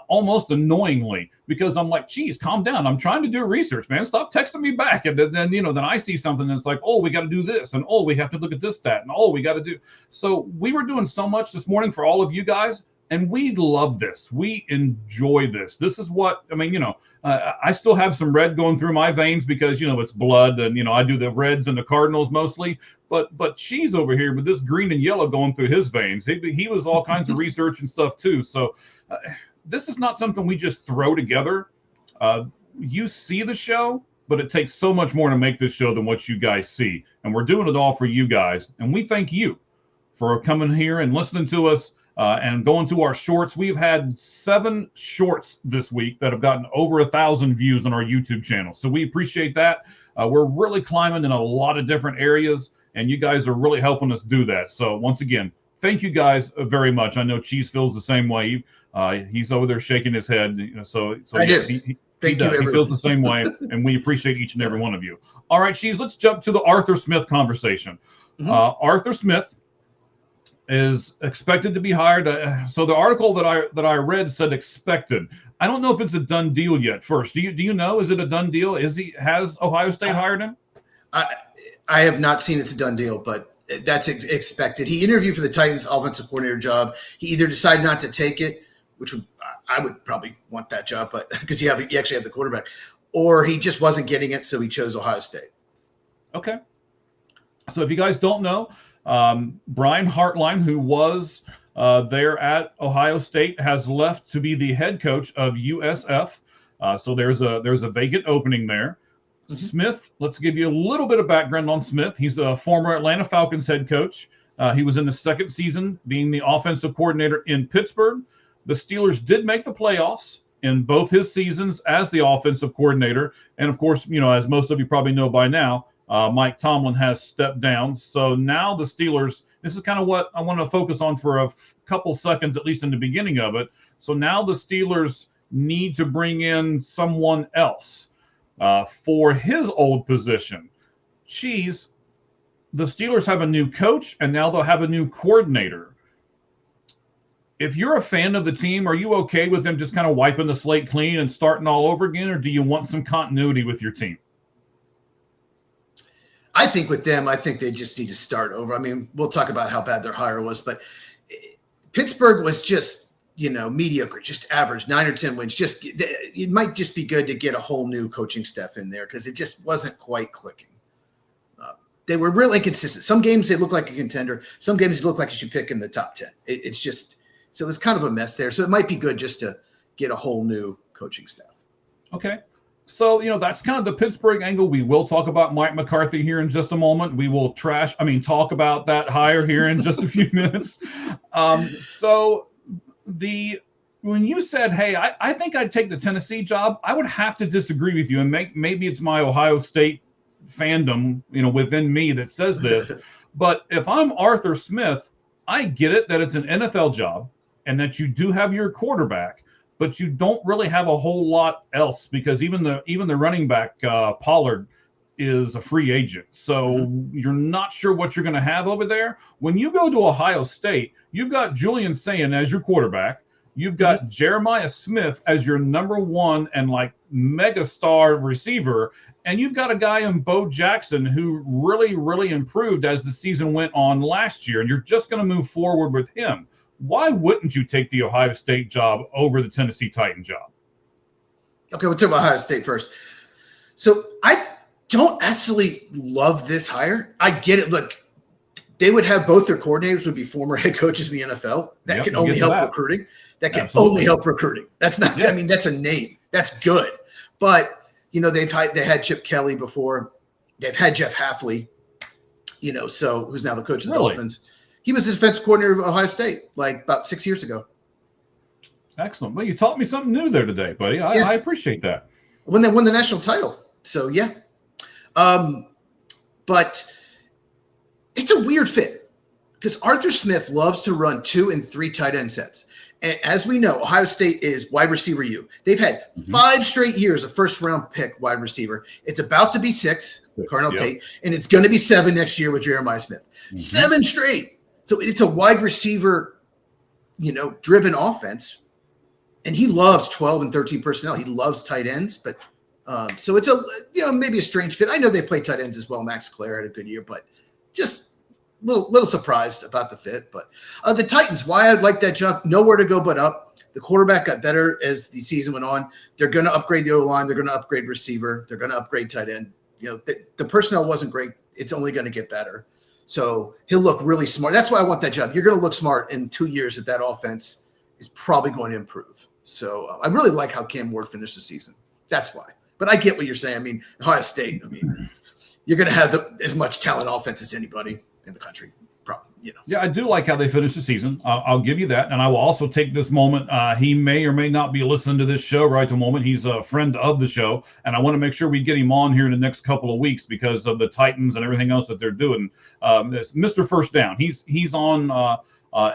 almost annoyingly, because I'm like, geez, calm down. I'm trying to do research, man. Stop texting me back. And then, then I see something that's like, oh, we got to do this. And, oh, we have to look at this stat. And, oh, we got to do. So we were doing so much this morning for all of you guys. And we love this. We enjoy this. This is what, I still have some red going through my veins because, it's blood. And, I do the Reds and the Cardinals mostly. But Cheese over here with this green and yellow going through his veins. He was all kinds of research and stuff too. So this is not something we just throw together. You see the show, but it takes so much more to make this show than what you guys see. And we're doing it all for you guys. And we thank you for coming here and listening to us. And going to our shorts. We've had 7 shorts this week that have gotten over 1,000 views on our YouTube channel. So we appreciate that. We're really climbing in a lot of different areas, and you guys are really helping us do that. So once again, thank you guys very much. I know Cheese feels the same way. He's over there shaking his head. So yes, he feels the same way, and we appreciate each and every one of you. All right, Cheese, let's jump to the Arthur Smith conversation. Mm-hmm. Arthur Smith is expected to be hired. So the article that I read said expected. I don't know if it's a done deal yet. First, do you know? Is it a done deal? Has Ohio State hired him? I have not seen it's a done deal, but that's expected. He interviewed for the Titans offensive coordinator job. He either decided not to take it, which I would probably want that job, but because you actually have the quarterback, or he just wasn't getting it, so he chose Ohio State. Okay. So if you guys don't know, Brian Hartline, who was there at Ohio State, has left to be the head coach of USF. So there's a vacant opening there. Mm-hmm. Smith, let's give you a little bit of background on Smith. He's the former Atlanta Falcons head coach. He was in the second season being the offensive coordinator in Pittsburgh. The Steelers did make the playoffs in both his seasons as the offensive coordinator. And of course, as most of you probably know by now, Mike Tomlin has stepped down. So now the Steelers, this is kind of what I want to focus on for a couple seconds, at least in the beginning of it. So now the Steelers need to bring in someone else for his old position. Cheese, the Steelers have a new coach, and now they'll have a new coordinator. If you're a fan of the team, are you okay with them just kind of wiping the slate clean and starting all over again, or do you want some continuity with your team? I think with them, I think they just need to start over. I mean, we'll talk about how bad their hire was, but Pittsburgh was just, mediocre, just average, 9 or 10 wins. It might just be good to get a whole new coaching staff in there because it just wasn't quite clicking. They were really inconsistent. Some games they look like a contender. Some games they look like you should pick in the top 10. It's just, so it's kind of a mess there. So it might be good just to get a whole new coaching staff. Okay. So, that's kind of the Pittsburgh angle. We will talk about Mike McCarthy here in just a moment. We will talk about that hire here in just a few minutes. So when you said, hey, I think I'd take the Tennessee job, I would have to disagree with you. And maybe it's my Ohio State fandom, within me that says this. But if I'm Arthur Smith, I get it that it's an NFL job and that you do have your quarterback, but you don't really have a whole lot else because even the running back Pollard is a free agent. So you're not sure what you're going to have over there. When you go to Ohio State, you've got Julian Sayin as your quarterback. You've got Jeremiah Smith as your number one and mega star receiver. And you've got a guy in Bo Jackson who really, really improved as the season went on last year. And you're just going to move forward with him. Why wouldn't you take the Ohio State job over the Tennessee Titan job? Okay, we'll talk about Ohio State first. So I don't actually love this hire. I get it. Look, they would have both their coordinators would be former head coaches in the NFL. That can only help recruiting. That can only help recruiting. That's not, I mean, that's a name. That's good. But, they had Chip Kelly before. They've had Jeff Hafley, so who's now the coach of the Dolphins. He was the defensive coordinator of Ohio State about 6 years ago. Excellent. Well, you taught me something new there today, buddy. I appreciate that. When they won the national title. So, yeah. But it's a weird fit because Arthur Smith loves to run 2 and 3 tight end sets. And as we know, Ohio State is wide receiver U. They've had 5 straight years of first-round pick wide receiver. It's about to be 6, Carnell Tate, and it's going to be 7 next year with Jeremiah Smith. 7 straight. So it's a wide receiver, driven offense. And he loves 12 and 13 personnel. He loves tight ends. But so it's maybe a strange fit. I know they play tight ends as well. Max Clare had a good year, but just little surprised about the fit. But the Titans, why I'd like that job, nowhere to go but up. The quarterback got better as the season went on. They're going to upgrade the O-line. They're going to upgrade receiver. They're going to upgrade tight end. The personnel wasn't great. It's only going to get better. So he'll look really smart. That's why I want that job. You're going to look smart in 2 years that offense is probably going to improve. So I really like how Cam Ward finished the season. That's why. But I get what you're saying. I mean, Ohio State, you're going to have as much talent offense as anybody in the country. Probably, Yeah, I do like how they finished the season. I'll give you that. And I will also take this moment. He may or may not be listening to this show right at the moment. He's a friend of the show. And I want to make sure we get him on here in the next couple of weeks because of the Titans and everything else that they're doing. It's Mr. First Down. He's on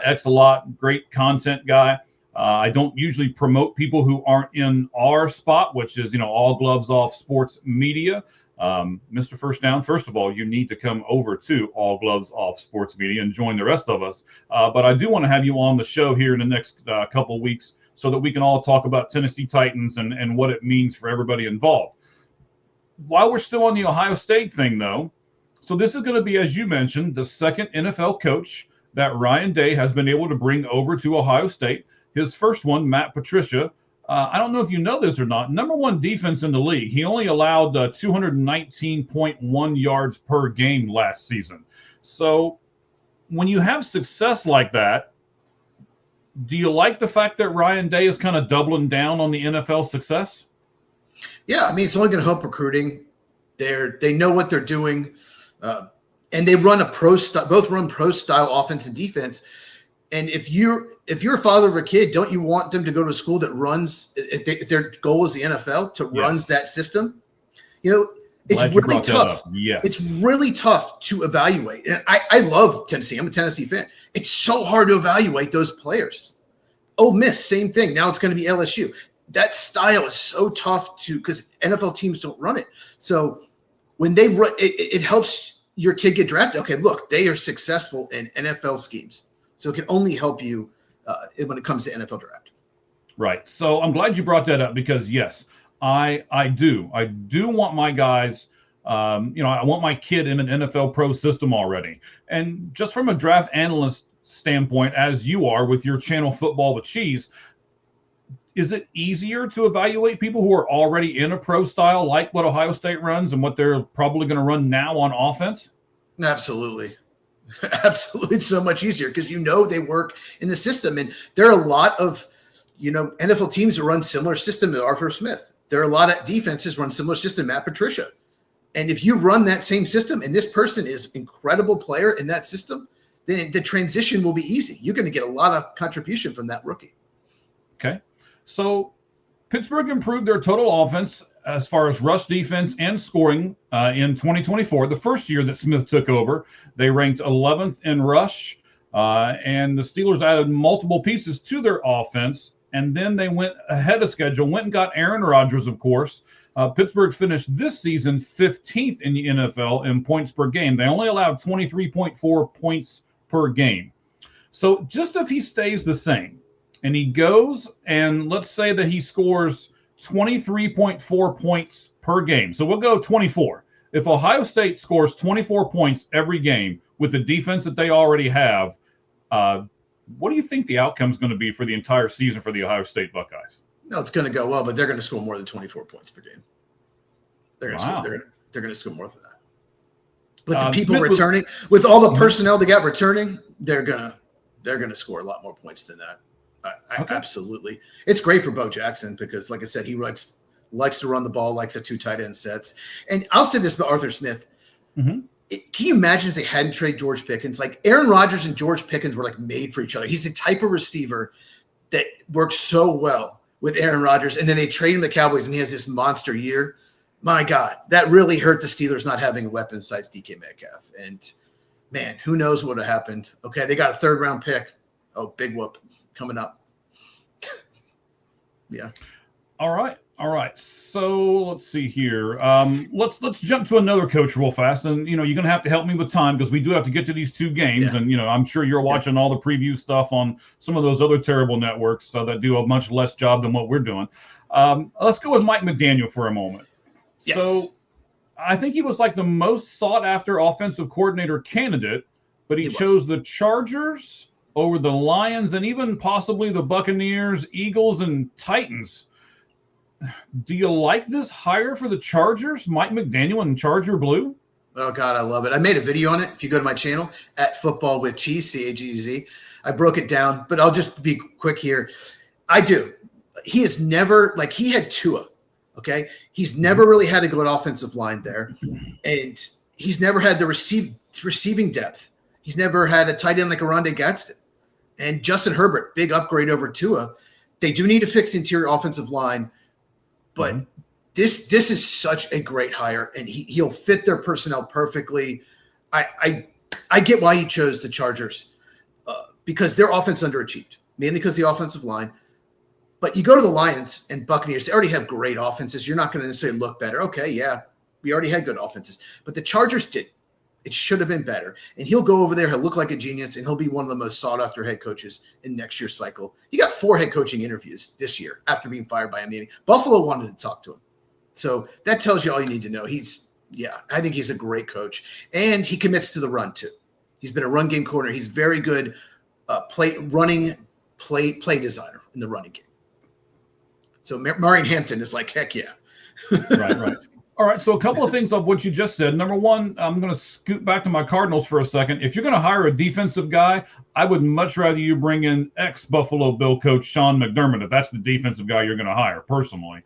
X a lot. Great content guy. I don't usually promote people who aren't in our spot, which is, all gloves off sports media. Mr. First Down, first of all, you need to come over to All Gloves Off Sports Media and join the rest of us. But I do want to have you on the show here in the next couple of weeks so that we can all talk about Tennessee Titans and what it means for everybody involved. While we're still on the Ohio State thing, though, so this is going to be, as you mentioned, the second NFL coach that Ryan Day has been able to bring over to Ohio State. His first one, Matt Patricia, I don't know if you know this or not, number one defense in the league. He only allowed 219.1 yards per game last season. So when you have success like that, do you like the fact that Ryan Day is kind of doubling down on the NFL success? Yeah, I mean, it's only going to help recruiting. They know what they're doing, and they run both run pro style offense and defense. And if you're a father of a kid, don't you want them to go to a school that runs? If their goal is the NFL, to runs that system, it's really tough. Yes. It's really tough to evaluate. And I love Tennessee. I'm a Tennessee fan. It's so hard to evaluate those players. Ole Miss, same thing. Now it's going to be LSU. That style is so tough because NFL teams don't run it. So when they run, it helps your kid get drafted. Okay, look, they are successful in NFL schemes. So it can only help you when it comes to NFL draft. Right. So I'm glad you brought that up because, yes, I do want my guys, I want my kid in an NFL pro system already. And just from a draft analyst standpoint, as you are with your channel Football with Cheese, is it easier to evaluate people who are already in a pro style like what Ohio State runs and what they're probably going to run now on offense? Absolutely. Absolutely. It's so much easier because they work in the system. And there are a lot of, NFL teams that run similar system to Arthur Smith. There are a lot of defenses run similar system, Matt Patricia. And if you run that same system and this person is incredible player in that system, then the transition will be easy. You're going to get a lot of contribution from that rookie. Okay. So Pittsburgh improved their total offense as far as rush defense and scoring in 2024, the first year that Smith took over. They ranked 11th in rush, and the Steelers added multiple pieces to their offense, and then they went ahead of schedule, went and got Aaron Rodgers, of course. Pittsburgh finished this season 15th in the NFL in points per game. They only allowed 23.4 points per game. So just if he stays the same, and he goes and let's say that he scores 23.4 points per game. So we'll go 24. If Ohio State scores 24 points every game with the defense that they already have, what do you think the outcome is going to be for the entire season for the Ohio State Buckeyes? No, it's going to go well, but they're going to score more than 24 points per game. They're going to score more than that. But the people returning, with all the personnel they got returning, they're going to score a lot more points than that. Okay. Absolutely. It's great for Bo Jackson because, like I said, he likes to run the ball, likes the 2 tight end sets. And I'll say this about Arthur Smith. Mm-hmm. Can you imagine if they hadn't traded George Pickens? Like Aaron Rodgers and George Pickens were like made for each other. He's the type of receiver that works so well with Aaron Rodgers. And then they trade him to the Cowboys and he has this monster year. My God, that really hurt the Steelers not having a weapon besides DK Metcalf. And man, who knows what would have happened? Okay, they got a 3rd round pick. Oh, big whoop coming up. Yeah. All right. So let's see here. Let's jump to another coach real fast. And, you're going to have to help me with time because we do have to get to these 2 games. Yeah. And, I'm sure you're watching all the preview stuff on some of those other terrible networks that do a much less job than what we're doing. Let's go with Mike McDaniel for a moment. Yes. So I think he was like the most sought after offensive coordinator candidate, but he chose the Chargers over the Lions and even possibly the Buccaneers, Eagles, and Titans. Do you like this hire for the Chargers, Mike McDaniel and Charger Blue? Oh, God, I love it. I made a video on it. If you go to my channel, at Football with Cheese, CAGZ, I broke it down, but I'll just be quick here. I do. He has never, he had Tua, okay? He's never really had a good offensive line there, and he's never had the receiving depth. He's never had a tight end like Oronde Gadsden. And Justin Herbert, big upgrade over Tua. They do need to fix the interior offensive line, but this is such a great hire, and he'll fit their personnel perfectly. I get why he chose the Chargers because their offense underachieved, mainly because of the offensive line. But you go to the Lions and Buccaneers, they already have great offenses. You're not going to necessarily look better. Okay, yeah, We already had good offenses, but the Chargers didn't. It should have been better. And he'll go over there. He'll look like a genius, and he'll be one of the most sought-after head coaches in next year's cycle. He got 4 head coaching interviews this year after being fired by a meeting. Buffalo wanted to talk to him. So that tells you all you need to know. I think he's a great coach. And he commits to the run, too. He's been a run game corner. He's very good play designer in the running game. So Marion Hampton is like, heck yeah. Right. All right, so a couple of things of what you just said. Number one, I'm going to scoot back to my Cardinals for a second. If you're going to hire a defensive guy, I would much rather you bring in ex-Buffalo Bill coach Sean McDermott if that's the defensive guy you're going to hire, personally.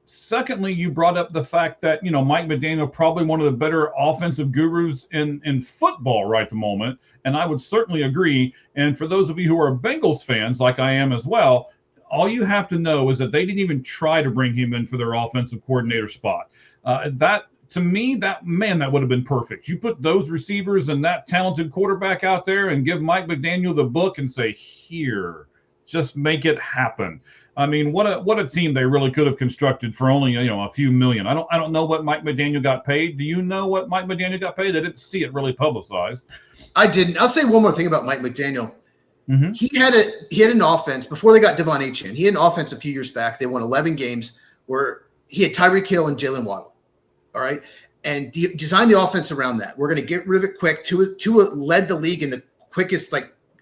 Secondly, you brought up the fact that, Mike McDaniel, probably one of the better offensive gurus in football right at the moment, and I would certainly agree. And for those of you who are Bengals fans, like I am as well, all you have to know is that they didn't even try to bring him in for their offensive coordinator spot. That would have been perfect. You put those receivers and that talented quarterback out there and give Mike McDaniel the book and say, here, just make it happen. I mean, what a team they really could have constructed for only, a few million. I don't know what Mike McDaniel got paid. Do you know what Mike McDaniel got paid? I didn't see it really publicized. I didn't. I'll say one more thing about Mike McDaniel. Mm-hmm. He had an offense before they got Devon Achane. He had an offense a few years back. They won 11 games where he had Tyreek Hill and Jalen Waddle. All right. And designed the offense around that. We're going to get rid of it quick. Tua led the league in the quickest,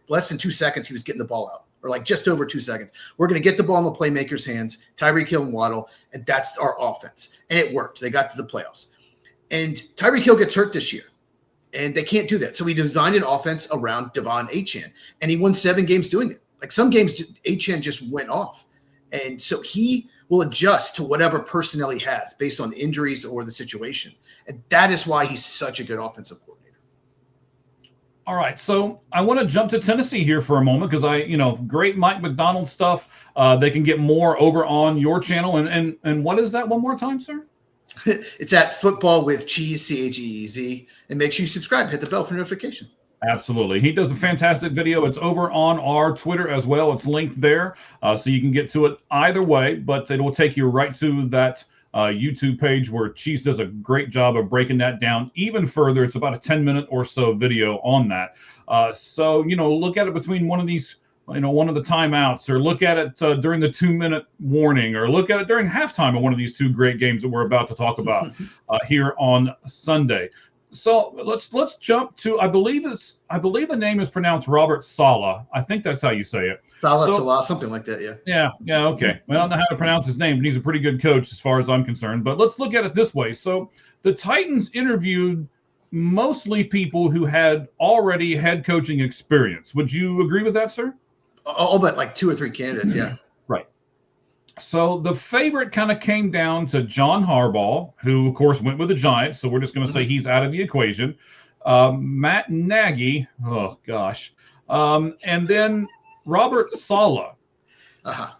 less than 2 seconds, he was getting the ball out, or just over 2 seconds. We're going to get the ball in the playmakers' hands, Tyreek Hill and Waddle, and that's our offense. And it worked. They got to the playoffs. And Tyreek Hill gets hurt this year. And they can't do that. So he designed an offense around Devon Achane. And he won 7 games doing it. Some games, Achane just went off. And so he will adjust to whatever personnel he has based on injuries or the situation. And that is why he's such a good offensive coordinator. All right. So I want to jump to Tennessee here for a moment because great Mike Macdonald stuff. They can get more over on your channel. And what is that one more time, sir? It's at Football with Cheese, CHEEZ, and make sure you subscribe. Hit the bell for notification. Absolutely. He does a fantastic video. It's over on our Twitter as well. It's linked there, so you can get to it either way, but it will take you right to that YouTube page where Cheese does a great job of breaking that down even further. It's about a 10-minute or so video on that. So, look at it between one of these one of the timeouts, or look at it during the 2-minute warning, or look at it during halftime of one of these 2 great games that we're about to talk about here on Sunday. So let's jump to I believe the name is pronounced Robert Saleh. I think that's how you say it. Salah, something like that, yeah. Yeah, okay. Well, I don't know how to pronounce his name, but he's a pretty good coach as far as I'm concerned. But let's look at it this way. So the Titans interviewed mostly people who had already head coaching experience. Would you agree with that, sir? All but 2 or 3 candidates, yeah. Right. So the favorite kind of came down to John Harbaugh, who, of course, went with the Giants. So we're just going to say he's out of the equation. Matt Nagy, oh, gosh. And then Robert Saleh. Uh-huh.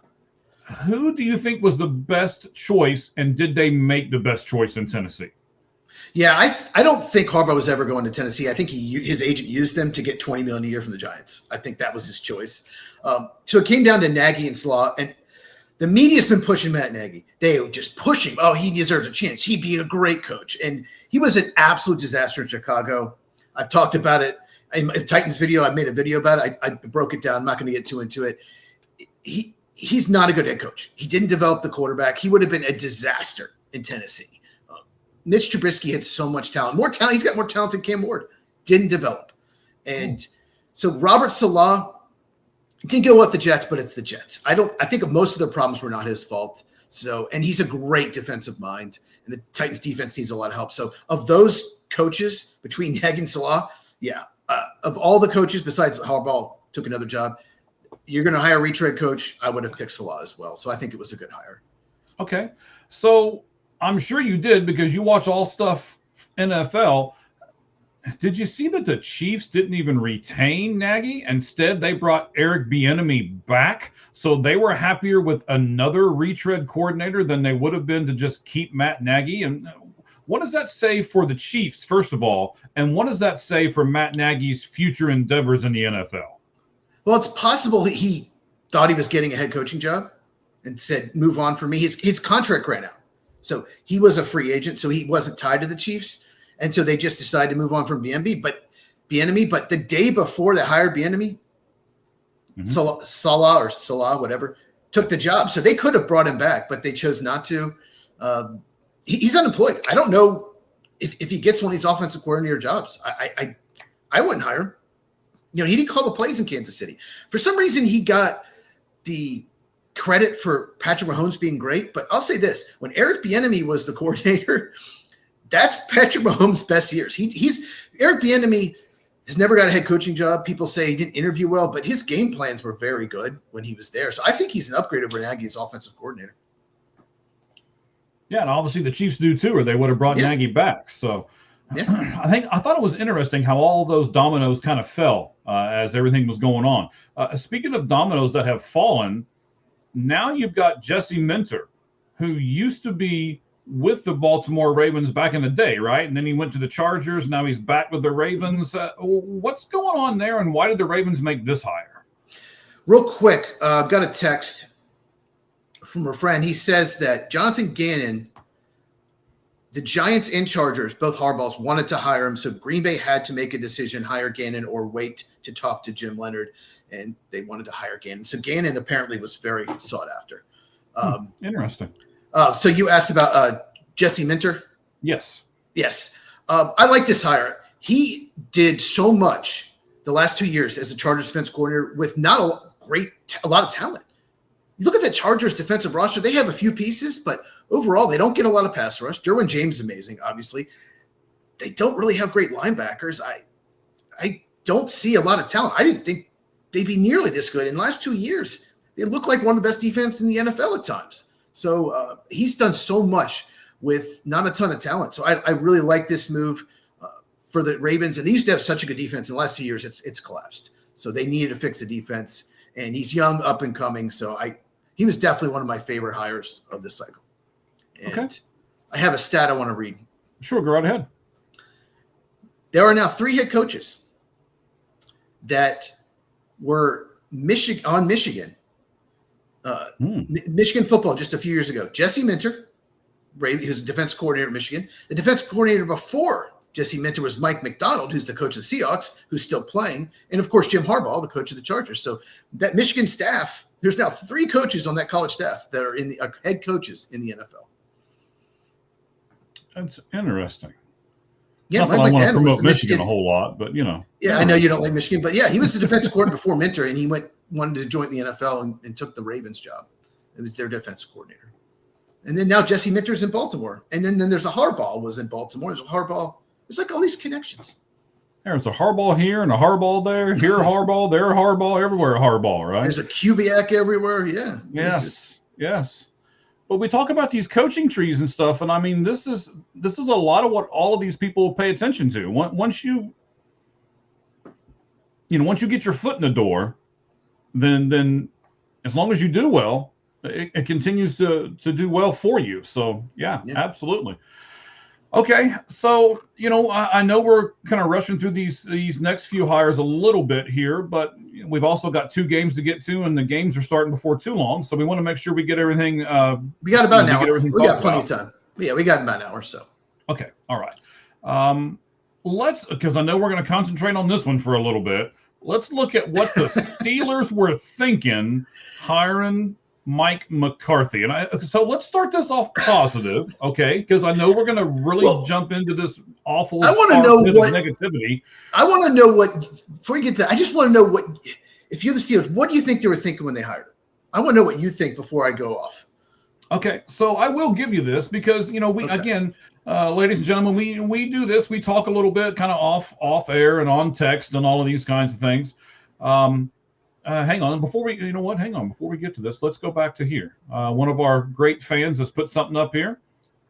Who do you think was the best choice, and did they make the best choice in Tennessee? Yeah, I don't think Harbaugh was ever going to Tennessee. I think his agent used them to get $20 million a year from the Giants. I think that was his choice. So it came down to Nagy and Saleh, and the media's been pushing Matt Nagy. They were just pushing. Oh, he deserves a chance. He'd be a great coach, and he was an absolute disaster in Chicago. I've talked about it in my Titans video. I made a video about it. I broke it down. I'm not going to get too into it. He's not a good head coach. He didn't develop the quarterback. He would have been a disaster in Tennessee. Mitch Trubisky had so much talent, more talent. He's got more talent than Cam Ward. Didn't develop. And so Robert Saleh didn't go with the Jets, but it's the Jets. I think most of their problems were not his fault. So, and he's a great defensive mind, and the Titans defense needs a lot of help. So of those coaches between Nagy and Saleh, of all the coaches besides Harbaugh took another job, you're going to hire a retread coach, I would have picked Saleh as well. So I think it was a good hire. Okay. So I'm sure you did, because you watch all stuff NFL. Did you see that the Chiefs didn't even retain Nagy? Instead, they brought Eric Bieniemy back. So they were happier with another retread coordinator than they would have been to just keep Matt Nagy. And what does that say for the Chiefs, first of all? And what does that say for Matt Nagy's future endeavors in the NFL? Well, it's possible that he thought he was getting a head coaching job and said, move on for me. His contract ran out. So he was a free agent, so he wasn't tied to the Chiefs. And so they just decided to move on from Bieniemy. But the day before they hired Bieniemy, Salah, whatever, took the job. So they could have brought him back, but they chose not to. He's unemployed. I don't know if he gets one of these offensive coordinator jobs. I wouldn't hire him. He didn't call the plays in Kansas City. For some reason, he got the credit for Patrick Mahomes being great. But I'll say this: when Eric Bieniemy was the coordinator, that's Patrick Mahomes' best years. Eric Bieniemy has never got a head coaching job. People say he didn't interview well, but his game plans were very good when he was there. So I think he's an upgrade over Nagy as offensive coordinator. Yeah, and obviously the Chiefs do too, or they would have brought Nagy back. So I thought it was interesting how all those dominoes kind of fell as everything was going on. Speaking of dominoes that have fallen, now you've got Jesse Minter, who used to be with the Baltimore Ravens back in the day, right? And then he went to the Chargers. Now he's back with the Ravens. What's going on there, and why did the Ravens make this hire? Real quick, I've got a text from a friend. He says that Jonathan Gannon, the Giants and Chargers, both Harbaughs, wanted to hire him, so Green Bay had to make a decision, hire Gannon or wait to talk to Jim Leonard, and they wanted to hire Gannon. So Gannon apparently was very sought after. Interesting. So you asked about Jesse Minter? Yes. Yes. I like this hire. He did so much the last 2 years as a Chargers defense coordinator with not a lot of talent. You look at that Chargers defensive roster, they have a few pieces, but overall, they don't get a lot of pass rush. Derwin James is amazing, obviously. They don't really have great linebackers. I don't see a lot of talent. I didn't think they'd be nearly this good. In the last 2 years, they look like one of the best defense in the NFL at times. So he's done so much with not a ton of talent. So I really like this move for the Ravens. And they used to have such a good defense. In the last 2 years, it's collapsed. So they needed to fix the defense. And he's young, up and coming. So he was definitely one of my favorite hires of this cycle. And I have a stat I want to read. Sure, go right ahead. There are now 3 head coaches that were on Michigan. Michigan football just a few years ago. Jesse Minter, who's a defense coordinator at Michigan. The defense coordinator before Jesse Minter was Mike McDonald, who's the coach of the Seahawks, who's still playing. And, of course, Jim Harbaugh, the coach of the Chargers. So that Michigan staff, there's now 3 coaches on that college staff that are head coaches in the NFL. That's interesting. Yeah, not Mike that I want to McDaniel promote Michigan a whole lot, but Yeah, I know you don't like Michigan, but yeah, he was the defensive coordinator before Minter, and he wanted to join the NFL and took the Ravens job. It was their defensive coordinator. And then now Jesse Minter's in Baltimore. And then there's a Harbaugh was in Baltimore. There's a Harbaugh. There's like all these connections. There's a Harbaugh here and a Harbaugh there. Here a Harbaugh, there a Harbaugh, everywhere a Harbaugh, right? There's a Kubiak everywhere. Yeah. Yes. But we talk about these coaching trees and stuff, and I mean, this is a lot of what all of these people pay attention to. Once you get your foot in the door, then as long as you do well, it continues to do well for you. So yeah. Absolutely. Okay, so I know we're kind of rushing through these next few hires a little bit here, but we've also got 2 games to get to, and the games are starting before too long. So we want to make sure we get everything. We got about an hour. We got plenty of time. Yeah, we got about an hour. So. Okay, all right. Because I know we're going to concentrate on this one for a little bit. Let's look at what the Steelers were thinking hiring Mike McCarthy. And so let's start this off positive, okay? Because I know we're going to really jump into this awful negativity. I want to know before you get to that, I just want to know if you're the Steelers, what do you think they were thinking when they hired him? I want to know what you think before I go off. Okay, so I will give you this because, again, ladies and gentlemen, we do this. We talk a little bit kind of off air and on text and all of these kinds of things. Hang on. Before we get to this, let's go back to here. One of our great fans has put something up here.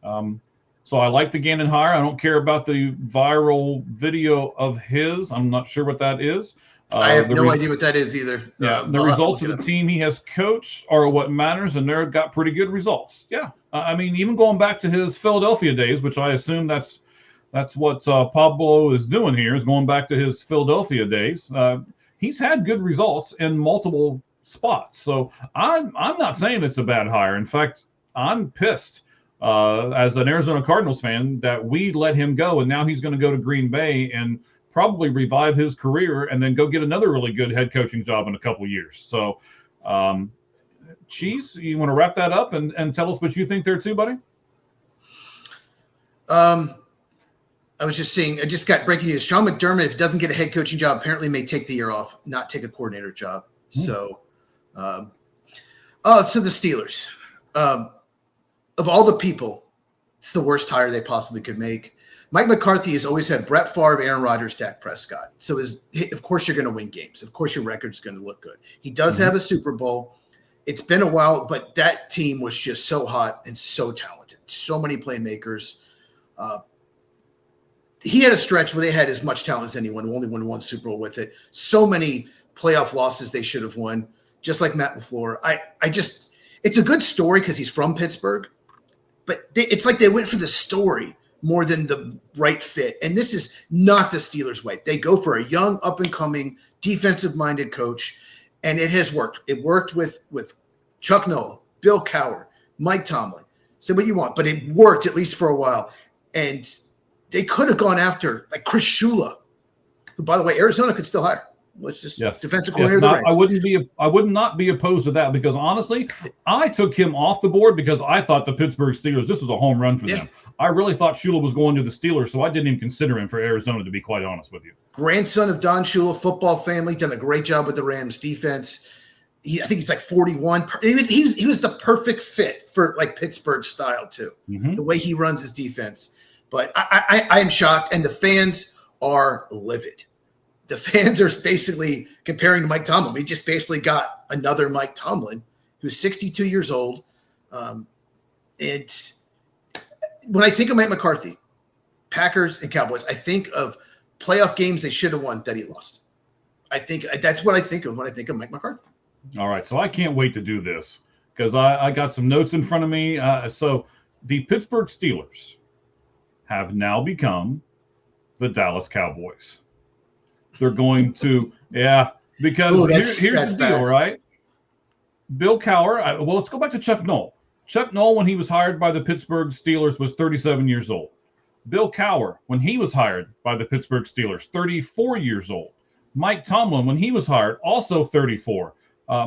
So I like the Gannon hire. I don't care about the viral video of his. I'm not sure what that is. I have no idea what that is either. Yeah, the results of the team he has coached are what matters, and they've got pretty good results. Yeah, I mean, even going back to his Philadelphia days, which I assume that's what Pablo is doing here, is going back to his Philadelphia days. He's had good results in multiple spots. So I'm not saying it's a bad hire. In fact, I'm pissed as an Arizona Cardinals fan, that we let him go, and now he's going to go to Green Bay and probably revive his career and then go get another really good head coaching job in a couple years. So, Cheese, you want to wrap that up and tell us what you think there too, buddy? I was just seeing, I just got breaking news. Sean McDermott, if he doesn't get a head coaching job, apparently may take the year off, not take a coordinator job. So, so the Steelers, of all the people, it's the worst hire they possibly could make. Mike McCarthy has always had Brett Favre, Aaron Rodgers, Dak Prescott. So of course you're going to win games. Of course your record's going to look good. He does have a Super Bowl. It's been a while, but that team was just so hot and so talented. So many playmakers. He had a stretch where they had as much talent as anyone, only won one Super Bowl with it. So many playoff losses they should have won, just like Matt LaFleur. It's a good story because he's from Pittsburgh, but it's like they went for the story more than the right fit. And this is not the Steelers' way. They go for a young, up-and-coming, defensive-minded coach, and it has worked. It worked with Chuck Noll, Bill Cowher, Mike Tomlin. Say what you want, but it worked at least for a while. And they could have gone after like Chris Shula, who, by the way, Arizona could still hire. Let's just defensive coordinator. I would not be opposed to that because honestly, I took him off the board because I thought the Pittsburgh Steelers, this was a home run for them. I really thought Shula was going to the Steelers, so I didn't even consider him for Arizona, to be quite honest with you. Grandson of Don Shula, football family, done a great job with the Rams defense. I think he's like 41. He was the perfect fit for like Pittsburgh style too, the way he runs his defense. But I am shocked, and the fans are livid. The fans are basically comparing to Mike Tomlin. We just basically got another Mike Tomlin who's 62 years old. And when I think of Mike McCarthy, Packers and Cowboys, I think of playoff games they should have won that he lost. I think that's what I think of when I think of Mike McCarthy. All right, so I can't wait to do this because I got some notes in front of me. So the Pittsburgh Steelers have now become the Dallas Cowboys. They're going to, because here's the deal, right? Bill Cowher, well, let's go back to Chuck Noll. Chuck Noll, when he was hired by the Pittsburgh Steelers, was 37 years old. Bill Cowher, when he was hired by the Pittsburgh Steelers, 34 years old. Mike Tomlin, when he was hired, also 34.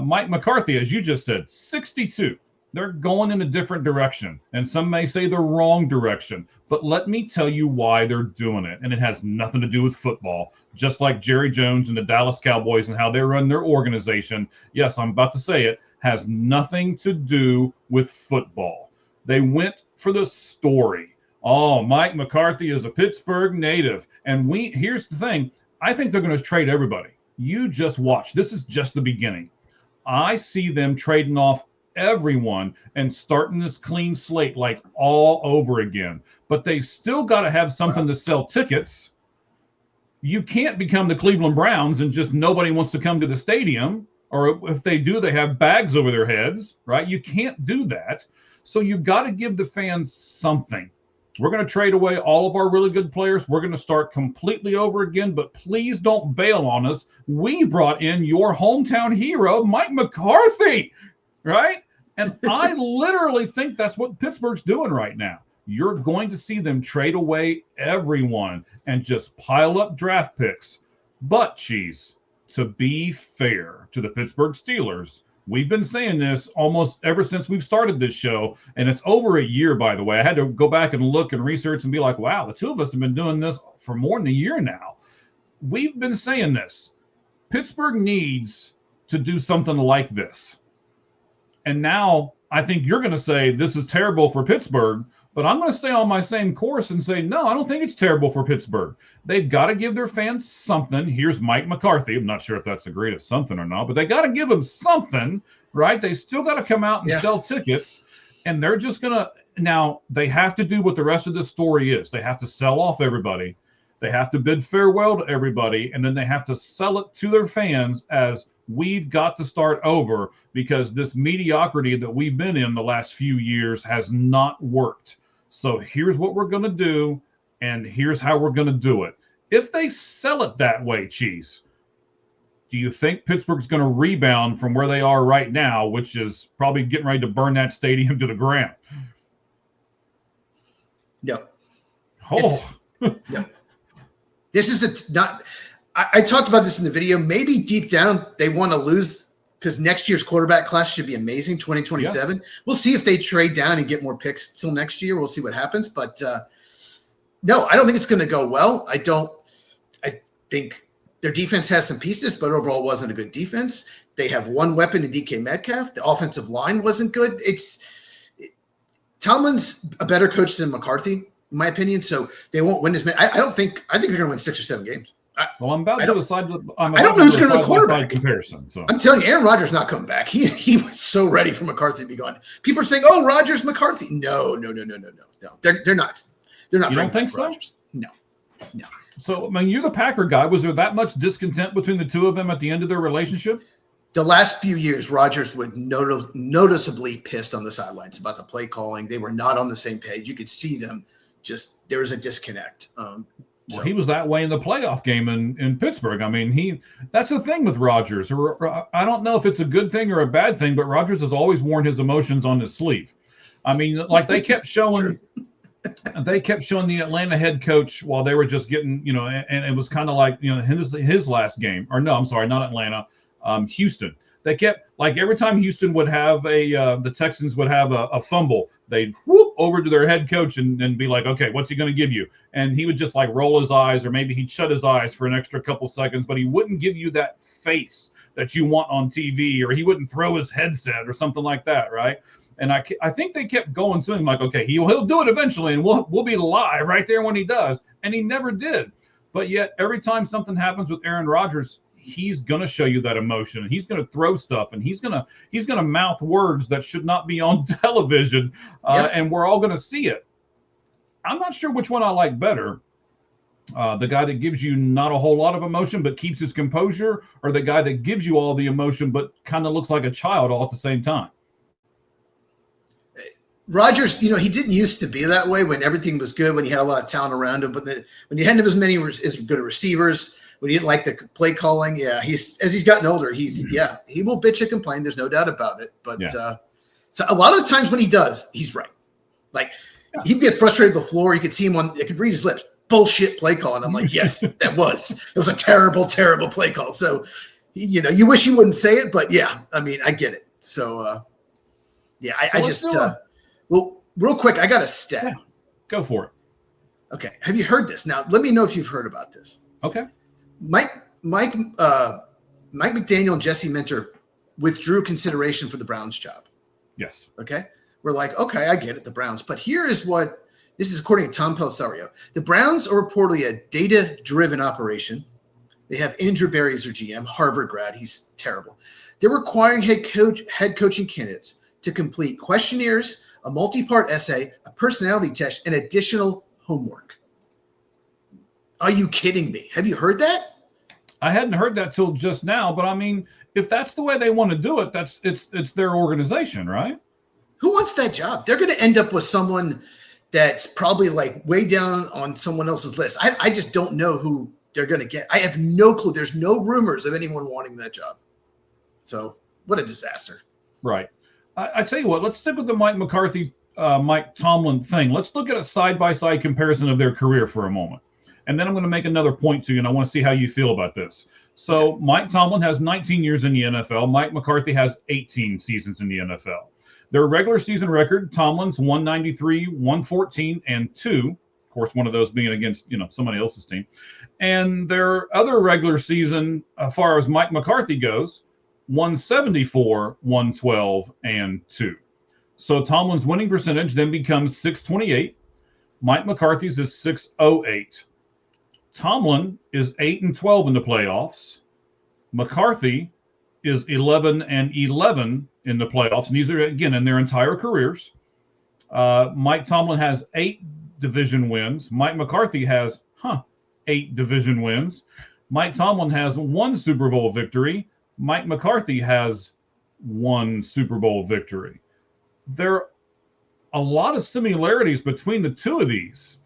Mike McCarthy, as you just said, 62. They're going in a different direction, and some may say the wrong direction. But let me tell you why they're doing it, and it has nothing to do with football. Just like Jerry Jones and the Dallas Cowboys and how they run their organization, yes, I'm about to say it, has nothing to do with football. They went for the story. Oh, Mike McCarthy is a Pittsburgh native. And here's the thing. I think they're going to trade everybody. You just watch. This is just the beginning. I see them trading off everyone and starting this clean slate like all over again. But they still got to have something to sell tickets. You can't become the Cleveland Browns and just nobody wants to come to the stadium. Or if they do, they have bags over their heads, right? You can't do that. So you've got to give the fans something. We're going to trade away all of our really good players. We're going to start completely over again, but please don't bail on us. We brought in your hometown hero, Mike McCarthy, right? And I literally think that's what Pittsburgh's doing right now. You're going to see them trade away everyone and just pile up draft picks. But, Cheese, to be fair to the Pittsburgh Steelers, we've been saying this almost ever since we've started this show, and it's over a year, by the way. I had to go back and look and research and be like, wow, the two of us have been doing this for more than a year now. We've been saying this. Pittsburgh needs to do something like this. And now I think you're going to say this is terrible for Pittsburgh, but I'm going to stay on my same course and say, no, I don't think it's terrible for Pittsburgh. They've got to give their fans something. Here's Mike McCarthy. I'm not sure if that's the greatest something or not, but they got to give them something, right? They still got to come out and sell tickets, and they're just going to – now, they have to do what the rest of this story is. They have to sell off everybody. They have to bid farewell to everybody, and then they have to sell it to their fans as we've got to start over because this mediocrity that we've been in the last few years has not worked. So here's what we're going to do, and here's how we're going to do it. If they sell it that way, Cheese, do you think Pittsburgh's going to rebound from where they are right now, which is probably getting ready to burn that stadium to the ground? No. Oh, No. This is not. I talked about this in the video. Maybe deep down they want to lose because next year's quarterback class should be amazing. 2027. Yes. We'll see if they trade down and get more picks till next year. We'll see what happens. But no, I don't think it's going to go well. I think their defense has some pieces, but overall wasn't a good defense. They have one weapon in DK Metcalf. The offensive line wasn't good. Tomlin's a better coach than McCarthy, in my opinion. So they won't win as many. I think they're going to win 6 or 7 games. Well, I'm about to decide. I don't know who's going to be quarterback. Comparison. So I'm telling you, Aaron Rodgers not coming back. He was so ready for McCarthy to be gone. People are saying, "Oh, Rodgers, McCarthy." No. They're not. They're not. You don't think so? Rodgers. No. So, I mean, you're the Packer guy. Was there that much discontent between the two of them at the end of their relationship? The last few years, Rodgers would noticeably pissed on the sidelines about the play calling. They were not on the same page. You could see them. There was a disconnect. Well, he was that way in the playoff game in Pittsburgh. I mean, that's the thing with Rodgers. I don't know if it's a good thing or a bad thing, but Rodgers has always worn his emotions on his sleeve. I mean, like they kept showing the Atlanta head coach while they were just getting, and it was kind of like, his last game. Or no, I'm sorry, not Atlanta, Houston. They kept, like, every time Houston would have the Texans would have a fumble, they'd whoop over to their head coach and be like, okay, what's he going to give you? And he would just like roll his eyes, or maybe he'd shut his eyes for an extra couple seconds, but he wouldn't give you that face that you want on TV, or he wouldn't throw his headset or something like that, right? And I think they kept going to him like, okay, he'll do it eventually, and we'll be live right there when he does. And he never did. But yet every time something happens with Aaron Rodgers, he's going to show you that emotion, and he's going to throw stuff, and he's going to mouth words that should not be on television, and we're all going to see it. I'm not sure which one I like better. The guy that gives you not a whole lot of emotion but keeps his composure, or the guy that gives you all the emotion but kind of looks like a child all at the same time. Rodgers, he didn't used to be that way when everything was good, when he had a lot of talent around him, but when you hadn't have as many as good receivers, when he didn't like the play calling, as he's gotten older, he will bitch and complain. There's no doubt about it. But so a lot of the times when he does, he's right. Like he'd get frustrated on the floor. You could see him I could read his lips. Bullshit play call, and I'm like, yes, it was a terrible, terrible play call. So, you wish you wouldn't say it, but yeah, I mean, I get it. So, well, real quick, I got a stat. Yeah, go for it. Okay, have you heard this? Now, let me know if you've heard about this. Okay. Mike McDaniel and Jesse Minter withdrew consideration for the Browns job. Yes. Okay. We're like, okay, I get it, the Browns. But here is this is according to Tom Pelissero. The Browns are reportedly a data-driven operation. They have Andrew Berry as their GM, Harvard grad. He's terrible. They're requiring head coaching candidates to complete questionnaires, a multi-part essay, a personality test, and additional homework. Are you kidding me? Have you heard that? I hadn't heard that till just now, but I mean, if that's the way they want to do it, it's their organization, right? Who wants that job? They're going to end up with someone that's probably like way down on someone else's list. I just don't know who they're going to get. I have no clue. There's no rumors of anyone wanting that job. So what a disaster. Right. I tell you what, let's stick with the Mike McCarthy, Mike Tomlin thing. Let's look at a side-by-side comparison of their career for a moment. And then I'm going to make another point to you, and I want to see how you feel about this. So Mike Tomlin has 19 years in the NFL. Mike McCarthy has 18 seasons in the NFL. Their regular season record, Tomlin's 193, 114, and 2. Of course, one of those being against, somebody else's team. And their other regular season, as far as Mike McCarthy goes, 174, 112, and 2. So Tomlin's winning percentage then becomes 628. Mike McCarthy's is 608. Tomlin is 8-12 in the playoffs. McCarthy is 11-11 in the playoffs, and these are again in their entire careers. Mike Tomlin has 8 division wins. Mike McCarthy has 8 division wins. Mike Tomlin has 1 Super Bowl victory. Mike McCarthy has 1 Super Bowl victory. There are a lot of similarities between the two of these.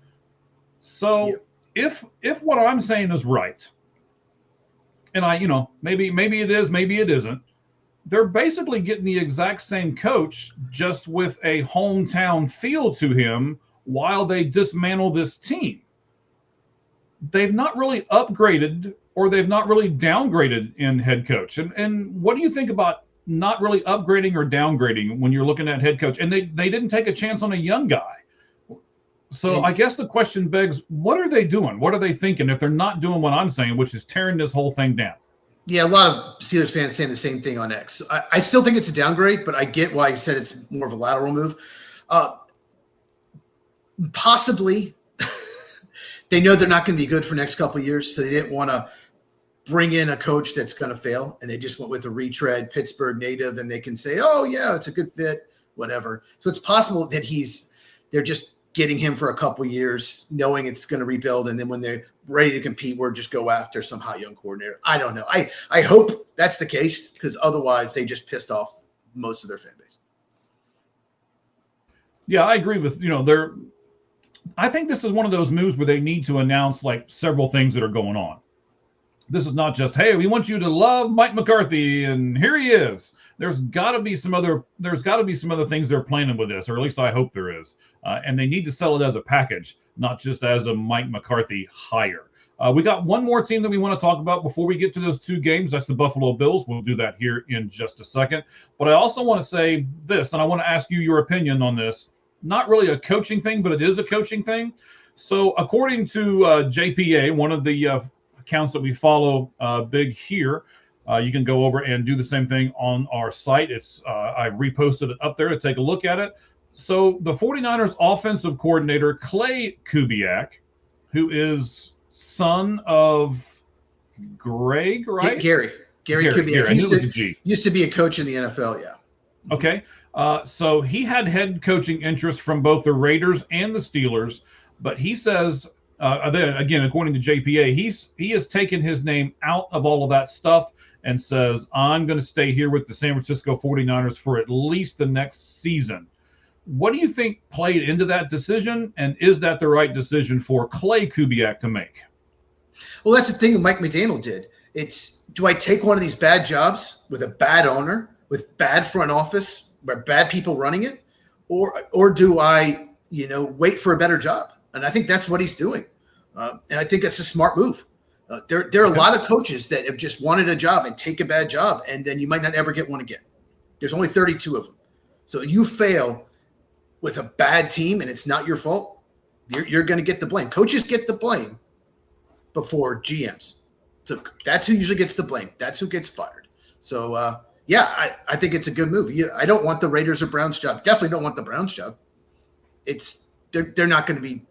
So if what I'm saying is right, and maybe it is, maybe it isn't, they're basically getting the exact same coach, just with a hometown feel to him while they dismantle this team. They've not really upgraded or they've not really downgraded in head coach. And what do you think about not really upgrading or downgrading when you're looking at head coach? And they didn't take a chance on a young guy. So I guess the question begs, what are they doing? What are they thinking if they're not doing what I'm saying, which is tearing this whole thing down? Yeah, a lot of Steelers fans saying the same thing on X. I still think it's a downgrade, but I get why you said it's more of a lateral move. Possibly they know they're not going to be good for the next couple of years, so they didn't want to bring in a coach that's going to fail, and they just went with a retread Pittsburgh native, and they can say, oh, yeah, it's a good fit, whatever. So it's possible that they're just getting him for a couple of years, knowing it's going to rebuild, and then when they're ready to compete, we'll just go after some hot young coordinator. I don't know. I hope that's the case, because otherwise they just pissed off most of their fan base. Yeah, I agree with, I think this is one of those moves where they need to announce like several things that are going on. This is not just, hey, we want you to love Mike McCarthy and here he is. There's got to be some other things they're planning with this, or at least I hope there is. And they need to sell it as a package, not just as a Mike McCarthy hire. We got one more team that we want to talk about before we get to those two games. That's the Buffalo Bills. We'll do that here in just a second. But I also want to say this, and I want to ask you your opinion on this. Not really a coaching thing, but it is a coaching thing. So according to JPA, one of the accounts that we follow big here, you can go over and do the same thing on our site. I reposted it up there to take a look at it. So the 49ers offensive coordinator, Klay Kubiak, who is son of Greg, right? Gary Kubiak. He used to be a coach in the NFL, yeah. Okay. So he had head coaching interest from both the Raiders and the Steelers, but he says, again, according to JPA, he has taken his name out of all of that stuff and says, I'm going to stay here with the San Francisco 49ers for at least the next season. What do you think played into that decision, and is that the right decision for Klay Kubiak to make? Well, that's the thing that Mike McDaniel did. It's, do I take one of these bad jobs with a bad owner, with bad front office, where bad people running it, or do I, wait for a better job? And I think that's what he's doing. And I think that's a smart move. There are a lot of coaches that have just wanted a job and take a bad job, and then you might not ever get one again. There's only 32 of them. So you fail with a bad team and it's not your fault, you're going to get the blame. Coaches get the blame before GMs. So that's who usually gets the blame. That's who gets fired. So, I think it's a good move. I don't want the Raiders or Browns job. Definitely don't want the Browns job. They're not going to be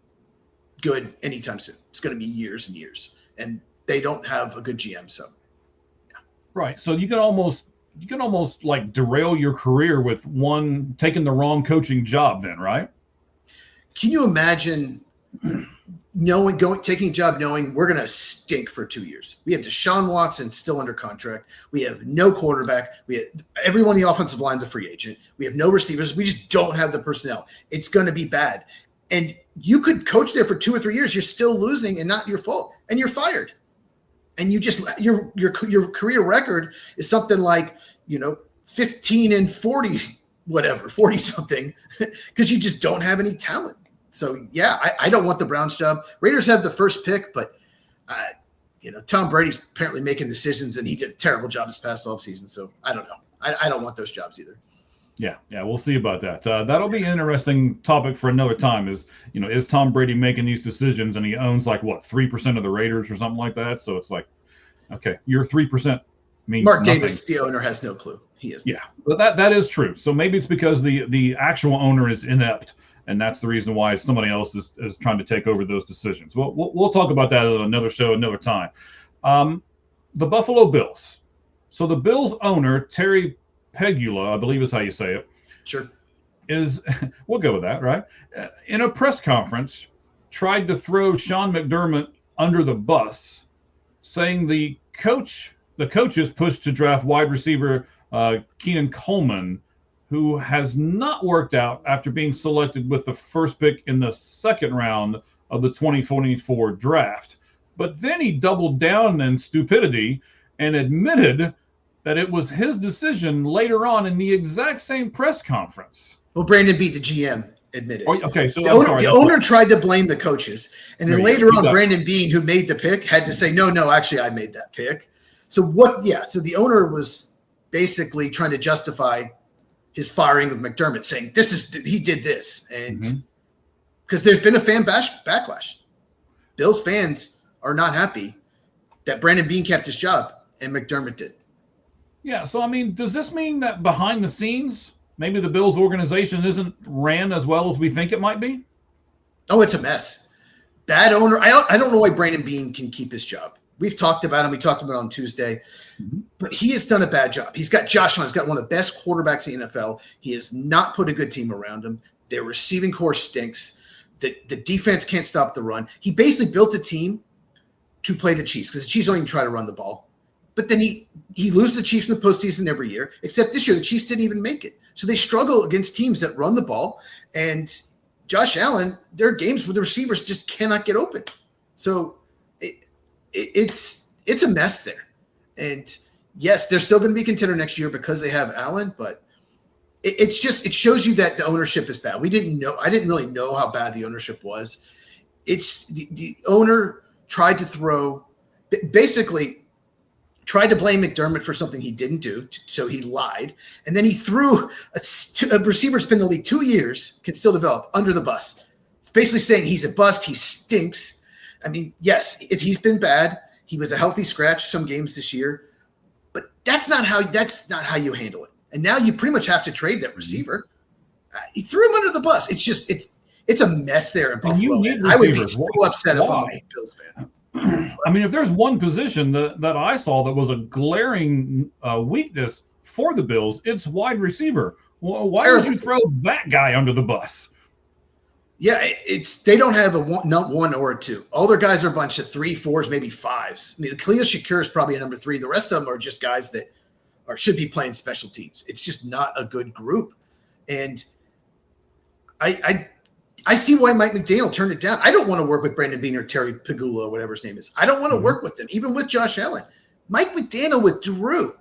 good anytime soon. It's going to be years and years, and they don't have a good GM. So, yeah. Right. So you can almost like derail your career with one taking the wrong coaching job. Then, right? Can you imagine taking a job knowing we're going to stink for 2 years? We have Deshaun Watson still under contract. We have no quarterback. We have everyone on the offensive line's a free agent. We have no receivers. We just don't have the personnel. It's going to be bad. And you could coach there for 2 or 3 years. You're still losing and not your fault. And you're fired. And you just your career record is something like, 15-40, whatever, 40 something, because you just don't have any talent. So, yeah, I don't want the Browns job. Raiders have the first pick, but, Tom Brady's apparently making decisions, and he did a terrible job this past offseason. So, I don't know. I don't want those jobs either. Yeah, we'll see about that. That'll be an interesting topic for another time is Tom Brady making these decisions, and he owns 3% of the Raiders or something like that. So it's like, okay, your 3% means Mark nothing. Davis, the owner, has no clue. He is. Yeah, but that is true. So maybe it's because the actual owner is inept, and that's the reason why somebody else is trying to take over those decisions. We'll talk about that at another show, another time. The Buffalo Bills. So the Bills owner, Terry Pegula, I believe is how you say it. Sure. We'll go with that, right? In a press conference, tried to throw Sean McDermott under the bus, saying the coaches pushed to draft wide receiver Keenan Coleman, who has not worked out after being selected with the first pick in the second round of the 2024 draft. But then he doubled down in stupidity and admitted that it was his decision later on in the exact same press conference. Well, Brandon beat the GM. admitted. Oh, okay, so the owner tried to blame the coaches, and then later on, Brandon Beane, who made the pick, had to say, no, actually, I made that pick. So so the owner was basically trying to justify his firing of McDermott, saying he did this, and because there's been a fan backlash. Bills fans are not happy that Brandon Beane kept his job and McDermott did. Yeah, so I mean, does this mean that behind the scenes, maybe the Bills organization isn't ran as well as we think it might be? Oh, it's a mess. Bad owner. I don't know why Brandon Beane can keep his job. We've talked about him. We talked about it on Tuesday. But he has done a bad job. He's got Josh Allen. He's got one of the best quarterbacks in the NFL. He has not put a good team around him. Their receiving core stinks. The defense can't stop the run. He basically built a team to play the Chiefs because the Chiefs don't even try to run the ball. But then he loses the Chiefs in the postseason every year, except this year the Chiefs didn't even make it. So they struggle against teams that run the ball. And Josh Allen, there are games where the receivers just cannot get open. So it's a mess there. And yes, they're still going to be a contender next year because they have Allen, but it shows you that the ownership is bad. I didn't really know how bad the ownership was. It's the owner tried to blame McDermott for something he didn't do. So he lied. And then he threw a receiver's been in the league 2 years, can still develop, under the bus. It's basically saying he's a bust. He stinks. I mean, yes, he's been bad. He was a healthy scratch some games this year, but that's not how you handle it. And now you pretty much have to trade that receiver. He threw him under the bus. It's a mess there in Buffalo. I would be so upset if I'm a Bills fan. I mean, if there's one position that I saw that was a glaring weakness for the Bills, it's wide receiver. Well, why would you throw that guy under the bus? Yeah, they don't have a one or a two. All their guys are a bunch of 3, 4s, maybe 5s. I mean, Khalil Shakir is probably a number 3. The rest of them are just guys that should be playing special teams. It's just not a good group. And I see why Mike McDaniel turned it down. I don't want to work with Brandon Beane or Terry Pegula or whatever his name is. I don't want to work with them, even with Josh Allen. Mike McDaniel withdrew.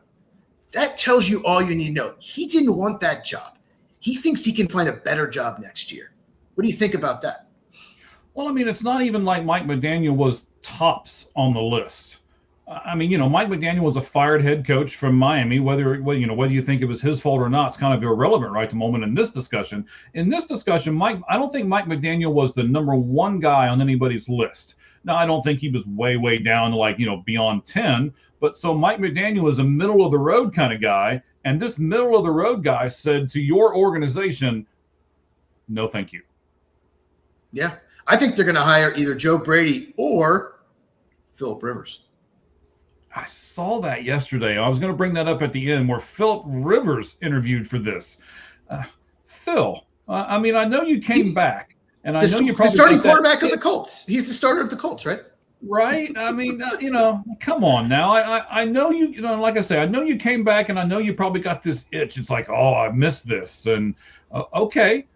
That tells you all you need to know. He didn't want that job. He thinks he can find a better job next year. What do you think about that? Well, I mean, it's not even like Mike McDaniel was tops on the list. I mean, Mike McDaniel was a fired head coach from Miami. Whether you think it was his fault or not, it's kind of irrelevant right at the moment in this discussion. I don't think Mike McDaniel was the number 1 guy on anybody's list. Now, I don't think he was way down to beyond 10. But so Mike McDaniel is a middle of the road kind of guy. And this middle of the road guy said to your organization, no, thank you. Yeah. I think they're going to hire either Joe Brady or Phillip Rivers. I saw that yesterday. I was going to bring that up at the end where Phillip Rivers interviewed for this. Phil, I mean, I know you came back, and I know you probably the starting quarterback of the Colts. He's the starter of the Colts, right? Right. I mean, come on now. I know you. Like I say, I know you came back, and I know you probably got this itch. It's like, oh, I missed this, and okay.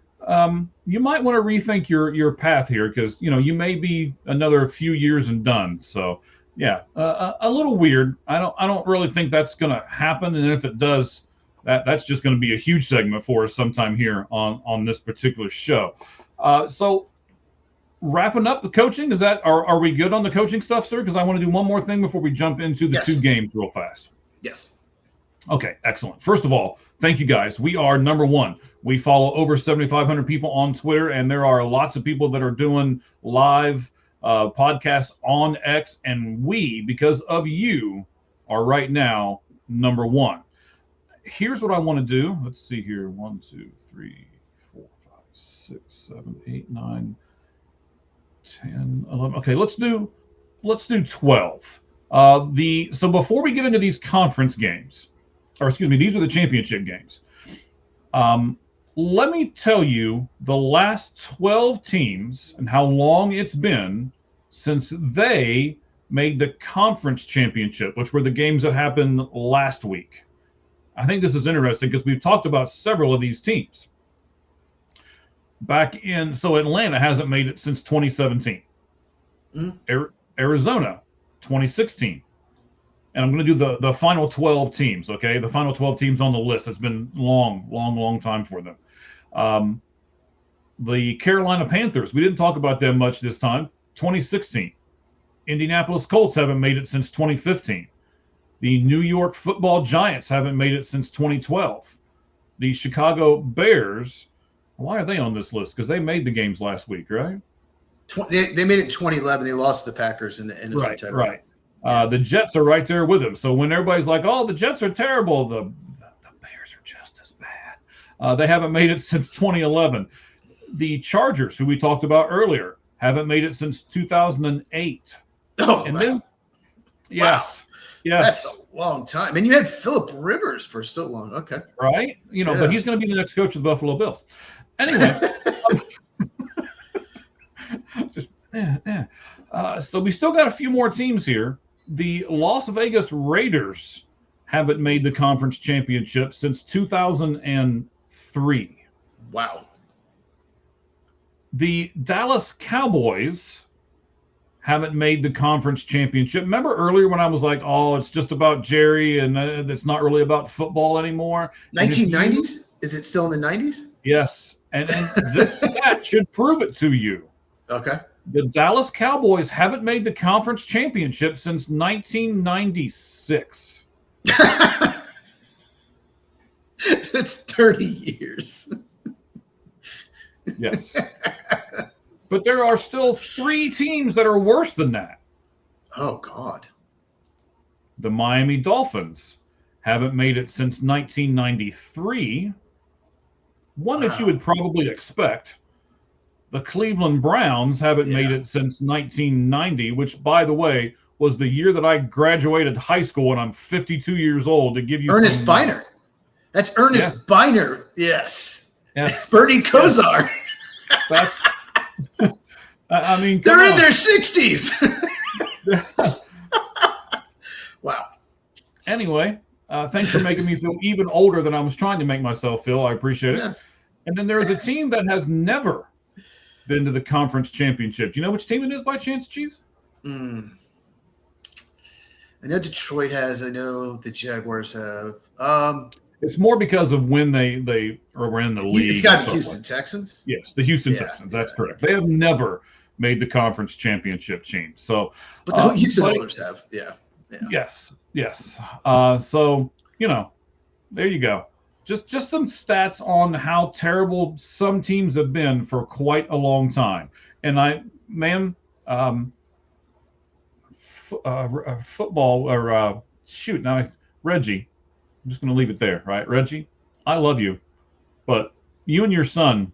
You might want to rethink your path here because you may be another few years and done. So. Yeah, a little weird. I don't really think that's going to happen, and if it does, that's just going to be a huge segment for us sometime here on this particular show. So, wrapping up the coaching, are we good on the coaching stuff, sir? Because I want to do one more thing before we jump into the 2 games real fast. Yes. Okay, excellent. First of all, thank you guys. We are number 1. We follow over 7,500 people on Twitter, and there are lots of people that are doing live podcasts on X, and we, because of you, are right now number 1. Here's what I want to do. Let's see here. 1, 2, 3, 4, 5, 6, 7, 8, 9, 10, 11. Okay, let's do 12. So before we get into these conference games, or excuse me, these are the championship games. Let me tell you the last 12 teams and how long it's been since they made the conference championship, which were the games that happened last week. I think this is interesting because we've talked about several of these teams. So Atlanta hasn't made it since 2017. Arizona, 2016. And I'm going to do the final 12 teams, okay? The final 12 teams on the list. It's been long time for them. The Carolina Panthers, we didn't talk about them much this time, 2016. Indianapolis Colts haven't made it since 2015. The New York Football Giants haven't made it since 2012. The Chicago Bears, why are they on this list? Because they made the games last week, right? They made it in 2011. They lost to the Packers in the NFC title. Right. The Jets are right there with them. So when everybody's like, "Oh, the Jets are terrible," the Bears are just as bad. They haven't made it since 2011. The Chargers, who we talked about earlier, haven't made it since 2008. Oh, and wow. then, yes, That's a long time. And you had Phillip Rivers for so long. Okay. Right? But he's going to be the next coach of the Buffalo Bills. Anyway. So we still got a few more teams here. The Las Vegas Raiders haven't made the conference championship since 2003. Wow. The Dallas Cowboys haven't made the conference championship. Remember earlier when I was like, "Oh, it's just about Jerry, and it's not really about football anymore." 1990s? Is it still in the 90s? Yes, and this stat should prove it to you. Okay. The Dallas Cowboys haven't made the conference championship since 1996. That's 30 years. Yes. But there are still 3 teams that are worse than that. Oh, God. The Miami Dolphins haven't made it since 1993. One that you would probably expect. The Cleveland Browns haven't made it since 1990, which, by the way, was the year that I graduated high school, and I'm 52 years old. To give you Ernest Biner. That's Ernest Biner. Yes. Bernie Kosar. That's. I mean, they're in their 60s. Wow. Anyway, thanks for making me feel even older than I was trying to make myself feel. I appreciate it. And then there's a team that has never been to the conference championship. Do you know which team it is by chance, Chiefs? I know Detroit has. I know the Jaguars have. It's more because of when they were in the league. It's got to be Houston Texans. Yes, the Houston Texans. That's correct. They have never made the conference championship team. So, but the Houston Oilers have. Yeah. Yes. So there you go. Just some stats on how terrible some teams have been for quite a long time. And football or Reggie, I'm just going to leave it there, right? Reggie, I love you, but you and your son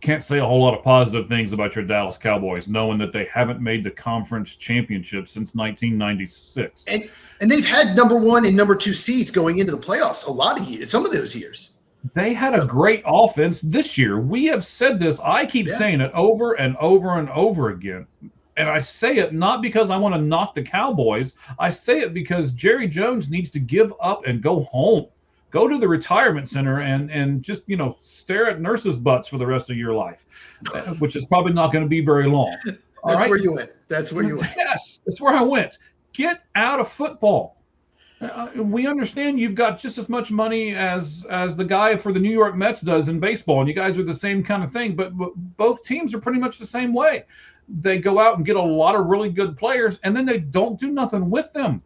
can't say a whole lot of positive things about your Dallas Cowboys, knowing that they haven't made the conference championship since 1996. And they've had number 1 and number 2 seeds going into the playoffs a lot of years, some of those years. They had a great offense this year. We have said this. I keep saying it over and over and over again. And I say it not because I want to knock the Cowboys. I say it because Jerry Jones needs to give up and go home. Go to the retirement center and just, stare at nurses' butts for the rest of your life, which is probably not going to be very long. That's where you went. Yes, that's where I went. Get out of football. We understand you've got just as much money as the guy for the New York Mets does in baseball, and you guys are the same kind of thing, but both teams are pretty much the same way. They go out and get a lot of really good players, and then they don't do nothing with them.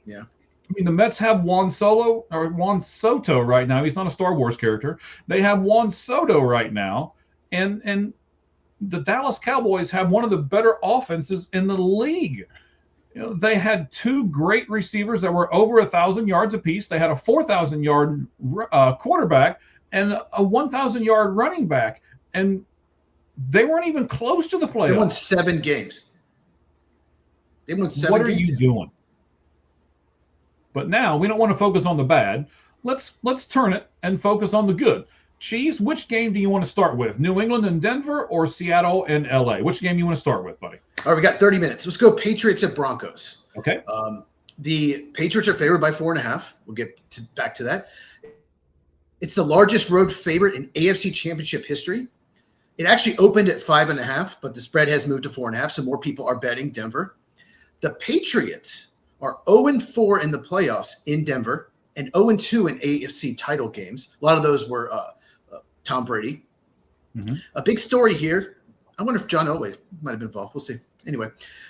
Yeah. I mean, the Mets have Juan Soto right now. He's not a Star Wars character. They have Juan Soto right now, and the Dallas Cowboys have one of the better offenses in the league. They had 2 great receivers that were over 1,000 yards apiece. They had a 4,000-yard quarterback and a 1,000-yard running back, and they weren't even close to the playoffs. They won 7 games. What are you doing? But now we don't want to focus on the bad. Let's turn it and focus on the good. Cheese, which game do you want to start with? New England and Denver or Seattle and LA? Which game do you want to start with, buddy? All right, we got 30 minutes. Let's go Patriots at Broncos. Okay. The Patriots are favored by 4.5. We'll get back to that. It's the largest road favorite in AFC Championship history. It actually opened at 5.5, but the spread has moved to 4.5, so more people are betting Denver. The Patriots are 0-4 in the playoffs in Denver and 0-2 in AFC title games. A lot of those were Tom Brady. A big story here. I wonder if John Elway might have been involved. We'll see. Anyway,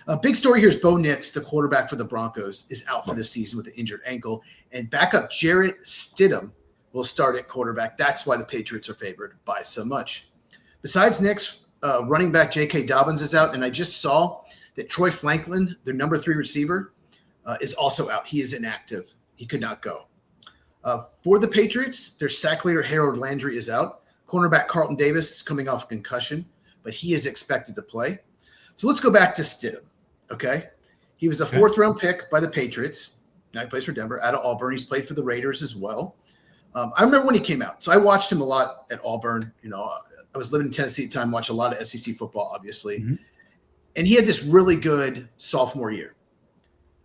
a big story here is Bo Nix, the quarterback for the Broncos, is out for this season with an injured ankle. And backup Jarrett Stidham will start at quarterback. That's why the Patriots are favored by so much. Besides Nix, running back J.K. Dobbins is out. And I just saw that Troy Franklin, their number 3 receiver, is also out. He is inactive. He could not go. For the Patriots, their sack leader Harold Landry is out. Cornerback Carlton Davis is coming off a concussion, but he is expected to play. So let's go back to Stidham, okay? He was a 4th-round pick by the Patriots. Now he plays for Denver, out of Auburn. He's played for the Raiders as well. I remember when he came out. So I watched him a lot at Auburn. You know, I was living in Tennessee at the time, watched a lot of SEC football, obviously. And he had this really good sophomore year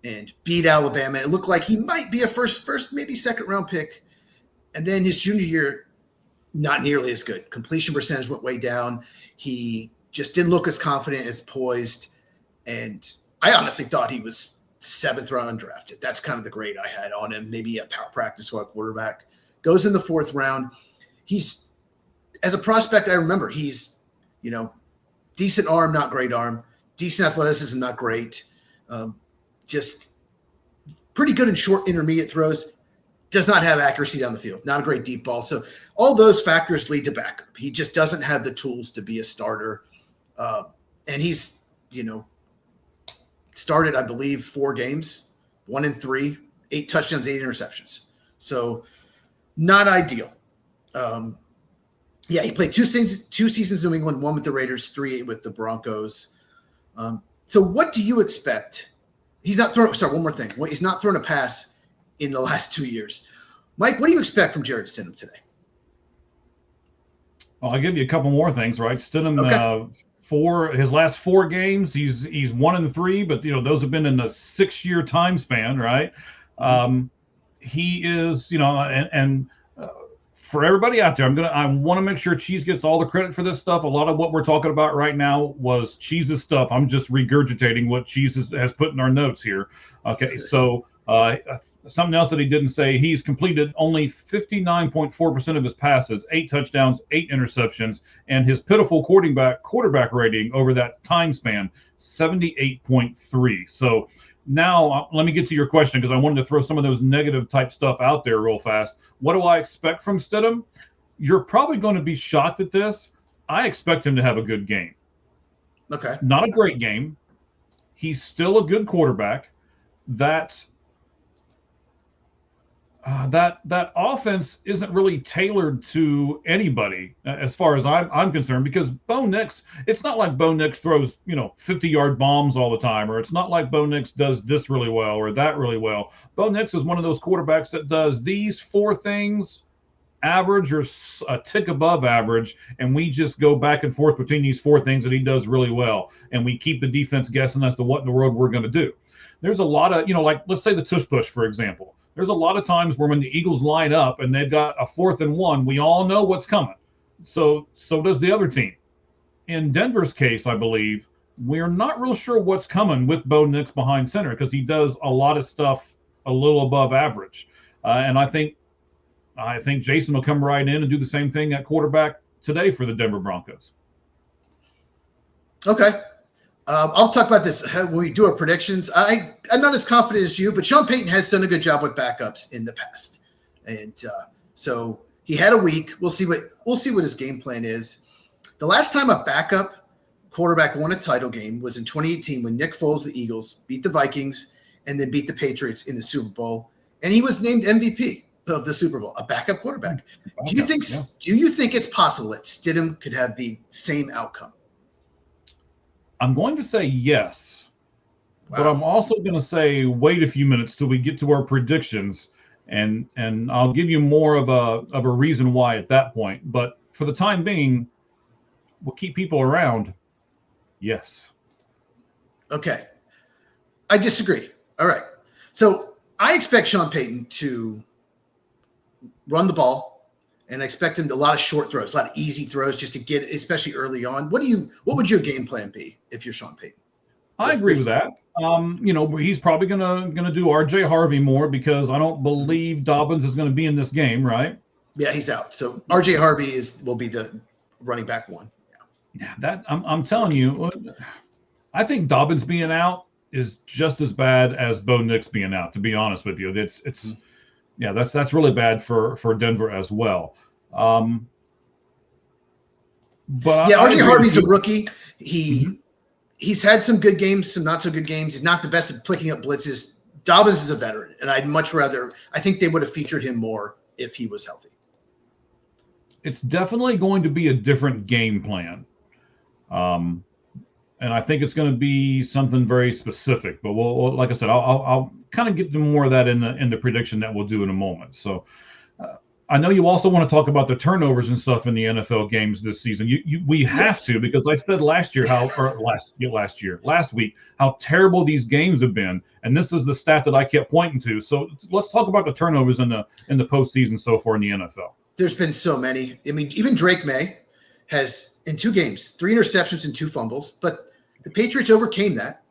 and beat Alabama. It looked like he might be a first, maybe 2nd-round pick. And then his junior year, not nearly as good. Completion percentage went way down. He just didn't look as confident, as poised. And I honestly thought he was 7th round undrafted. That's kind of the grade I had on him. Maybe a power practice squad quarterback. Goes in the 4th round. He's, as a prospect, I remember he's, you know, decent arm, not great arm. Decent athleticism, not great. Just pretty good in short intermediate throws. Does not have accuracy down the field. Not a great deep ball. So all those factors lead to backup. He just doesn't have the tools to be a starter. And he's, you know, started, I believe, 4 games, 1-3, 8 touchdowns, 8 interceptions. So not ideal. He played 2 seasons in New England, 1 with the Raiders, 3 with the Broncos. So what do you expect? He's not thrown. Sorry, one more thing. He's not thrown a pass in the last 2 years. Mike, what do you expect from Jarrett Stidham today? Well, I'll give you a couple more things, right? Stidham, for his last 4 games, he's 1-3, but you know those have been in a 6-year time span, right? He is, you know, and for everybody out there, I want to make sure Cheese gets all the credit for this stuff. A lot of what we're talking about right now was Cheese's stuff. I'm just regurgitating what Cheese has put in our notes here. Okay, so something else that he didn't say, he's completed only 59.4% of his passes, 8 touchdowns, 8 interceptions, and his pitiful quarterback rating over that time span, 78.3. So now let me get to your question, because I wanted to throw some of those negative type stuff out there real fast. What do I expect from Stidham? You're probably going to be shocked at this. I expect him to have a good game. Okay. Not a great game. He's still a good quarterback. That offense isn't really tailored to anybody as far as I'm concerned, because Bo Nix, it's not like Bo Nix throws, 50-yard bombs all the time, or it's not like Bo Nix does this really well or that really well. Bo Nix is one of those quarterbacks that does these 4 things average or a tick above average, and we just go back and forth between these 4 things that he does really well, and we keep the defense guessing as to what in the world we're going to do. There's a lot of, like let's say the tush push, for example. There's a lot of times where when the Eagles line up and they've got a 4th and 1, we all know what's coming. So does the other team. In Denver's case, I believe, we're not real sure what's coming with Bo Nix behind center, because he does a lot of stuff a little above average. And I think Jason will come right in and do the same thing at quarterback today for the Denver Broncos. Okay. I'll talk about this when we do our predictions. I'm not as confident as you, but Sean Payton has done a good job with backups in the past, and so he had a week. We'll see what his game plan is. The last time a backup quarterback won a title game was in 2018 when Nick Foles, the Eagles, beat the Vikings and then beat the Patriots in the Super Bowl, and he was named MVP of the Super Bowl, a backup quarterback. Do you think it's possible that Stidham could have the same outcome? I'm going to say yes, but I'm also going to say wait a few minutes till we get to our predictions, and I'll give you more of a reason why at that point. But for the time being, we'll keep people around. Yes. Okay. I disagree. All right. So I expect Sean Payton to run the ball. And I expect him to a lot of short throws, a lot of easy throws just to get, especially early on. What would your game plan be if you're Sean Payton? I agree with that. He's probably gonna do RJ Harvey more, because I don't believe Dobbins is going to be in this game, right? Yeah, he's out. So RJ Harvey will be the running back one. Yeah, that I'm telling you, I think Dobbins being out is just as bad as Bo Nix being out. To be honest with you, yeah, that's really bad for Denver as well. But yeah, I RJ agree Harvey's with a you. rookie. He's had some good games, some not so good games. He's not the best at picking up blitzes. Dobbins is a veteran, and I'd much rather. I think they would have featured him more if he was healthy. It's definitely going to be a different game plan. And I think it's going to be something very specific. But like I said, I'll kind of get to more of that in the prediction that we'll do in a moment. So I know you also want to talk about the turnovers and stuff in the NFL games this season. We have to, because I said last week how terrible these games have been, and this is the stat that I kept pointing to. So let's talk about the turnovers in the postseason so far in the NFL. There's been so many. I mean, even Drake May has in 2 games 3 interceptions and 2 fumbles, but the Patriots overcame that,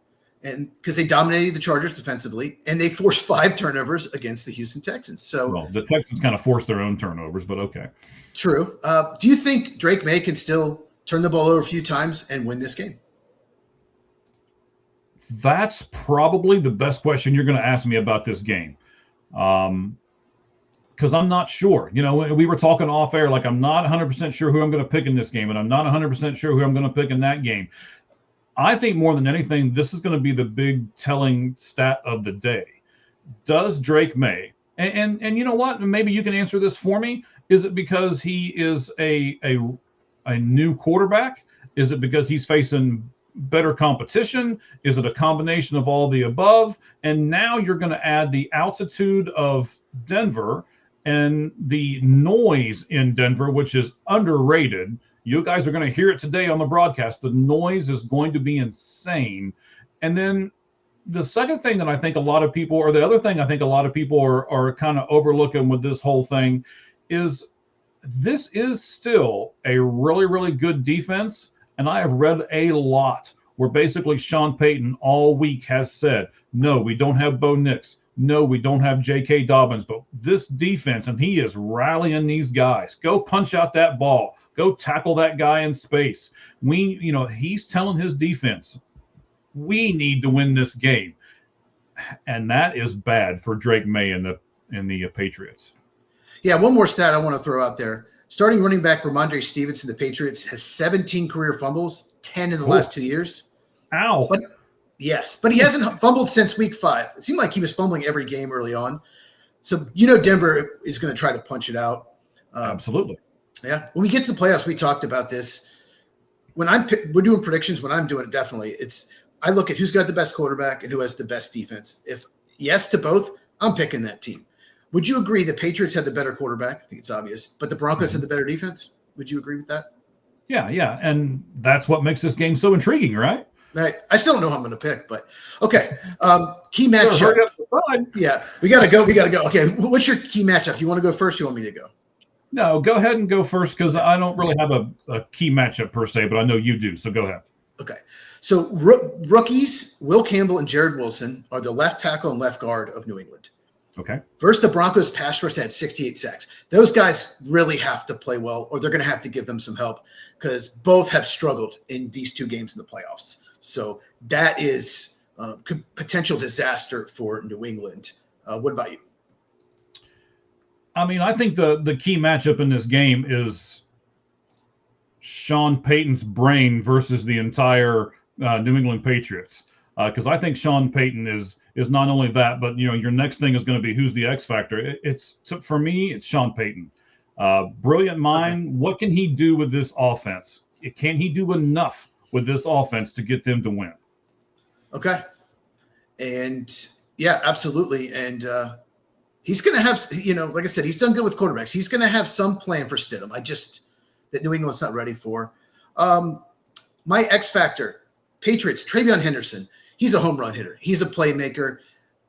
and because they dominated the Chargers defensively, and they forced 5 turnovers against the Houston Texans. So, well, the Texans kind of forced their own turnovers, but okay. True. Do you think Drake May can still turn the ball over a few times and win this game? That's probably the best question you're going to ask me about this game. Because I'm not sure. You know, we were talking off air, like I'm not 100% sure who I'm going to pick in this game, and I'm not 100% sure who I'm going to pick in that game. I think more than anything, this is going to be the big telling stat of the day. Does Drake May, and you know what? Maybe you can answer this for me. Is it because he is a new quarterback? Is it because he's facing better competition? Is it a combination of all the above? And now you're going to add the altitude of Denver and the noise in Denver, which is underrated. You guys are going to hear it today on the broadcast. The noise is going to be insane. And then the second thing that I think a lot of people, or the other thing I think a lot of people are kind of overlooking with this whole thing, is this is still a really, really good defense. And I have read a lot where basically Sean Payton all week has said, no, we don't have Bo Nix. No, we don't have J.K. Dobbins. But this defense, and he is rallying these guys. Go punch out that ball. Go tackle that guy in space. He's telling his defense, we need to win this game. And that is bad for Drake May and the Patriots. Yeah, one more stat I want to throw out there. Starting running back Ramondre Stevenson, the Patriots, has 17 career fumbles, 10 in the last 2 years. Ow. But he hasn't fumbled since week 5. It seemed like he was fumbling every game early on. So, Denver is going to try to punch it out. Absolutely. Yeah. When we get to the playoffs, we talked about this. When we're doing predictions, when I'm doing it, definitely, I look at who's got the best quarterback and who has the best defense. If yes to both, I'm picking that team. Would you agree the Patriots had the better quarterback? I think it's obvious. But the Broncos had the better defense? Would you agree with that? Yeah. And that's what makes this game so intriguing, right? I still don't know who I'm going to pick, but okay. Key matchup. Yeah, we got to go. Okay, what's your key matchup? You want to go first? You want me to go? No, go ahead and go first, because I don't really have a key matchup per se, but I know you do. So go ahead. Okay. So rookies, Will Campbell and Jared Wilson are the left tackle and left guard of New England. Okay. First, the Broncos pass rush had 68 sacks. Those guys really have to play well, or they're going to have to give them some help, because both have struggled in these 2 games in the playoffs. So that is potential disaster for New England. What about you? I mean, I think the key matchup in this game is Sean Payton's brain versus the entire New England Patriots. Because I think Sean Payton is not only that, but your next thing is going to be who's the X factor. For me, it's Sean Payton. Brilliant mind. Okay. What can he do with this offense? Can he do enough with this offense to get them to win? Okay. And yeah, absolutely. And he's going to have, like I said, he's done good with quarterbacks. He's going to have some plan for Stidham. That New England's not ready for. My X factor, Patriots, TreVeyon Henderson. He's a home run hitter. He's a playmaker.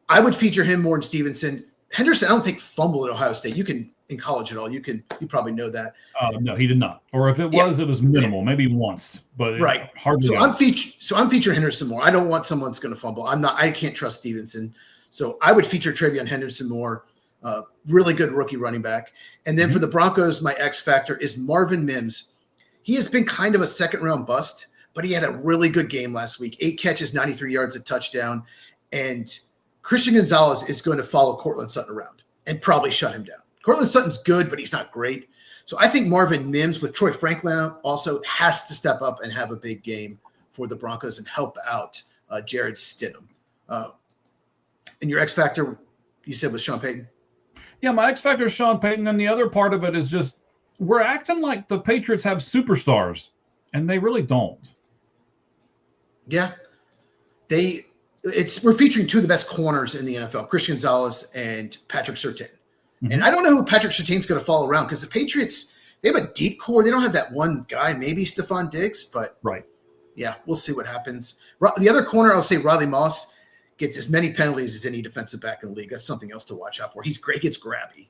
I would feature him more than Stevenson. Henderson, I don't think fumbled at Ohio State. You can in college at all. You probably know that. No, he did not. Or if it was, it was minimal, maybe once. But right, hardly. So I'm featuring Henderson more. I don't want someone that's going to fumble. I can't trust Stevenson. So I would feature TreVeyon Henderson more. Really good rookie running back. And then for the Broncos, my X factor is Marvin Mims. he has been kind of a second-round bust, but he had a really good game last week. 8 catches, 93 yards, a touchdown. And Christian Gonzalez is going to follow Cortland Sutton around and probably shut him down. Cortland Sutton's good, but he's not great. So I think Marvin Mims with Troy Franklin also has to step up and have a big game for the Broncos and help out Jared Stidham. And your X factor, you said, was Sean Payton? Yeah, my X factor is Sean Payton, and the other part of it is just we're acting like the Patriots have superstars, and they really don't. Yeah. We're featuring two of the best corners in the NFL, Christian Gonzalez and Patrick Surtain. Mm-hmm. And I don't know who Patrick Surtain's going to fall around because the Patriots, they have a deep core. They don't have that one guy, maybe Stephon Diggs, but right. Yeah, we'll see what happens. The other corner, I'll say Riley Moss gets as many penalties as any defensive back in the league. That's something else to watch out for. He's great. He gets grabby.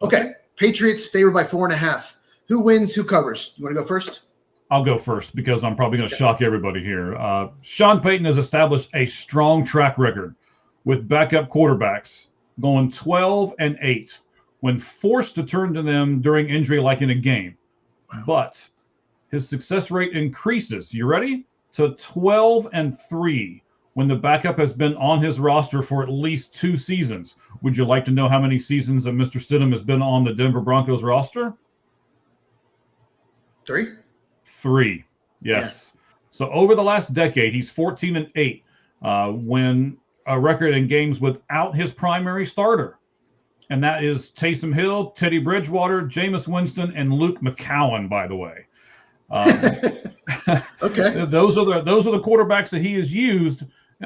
Okay. Patriots favored by 4.5. Who wins? Who covers? You want to go first? I'll go first because I'm probably going to shock everybody here. Sean Payton has established a strong track record with backup quarterbacks going 12-8 when forced to turn to them during injury like in a game. Wow. But his success rate increases, you ready? To 12-3 when the backup has been on his roster for at least 2 seasons. Would you like to know how many seasons that Mr. Stidham has been on the Denver Broncos roster? 3, yes. Yeah. So over the last decade, he's 14-8 when a record in games without his primary starter. And that is Taysom Hill, Teddy Bridgewater, Jameis Winston, and Luke McCowan, by the way. Okay. Those are the quarterbacks that he has used.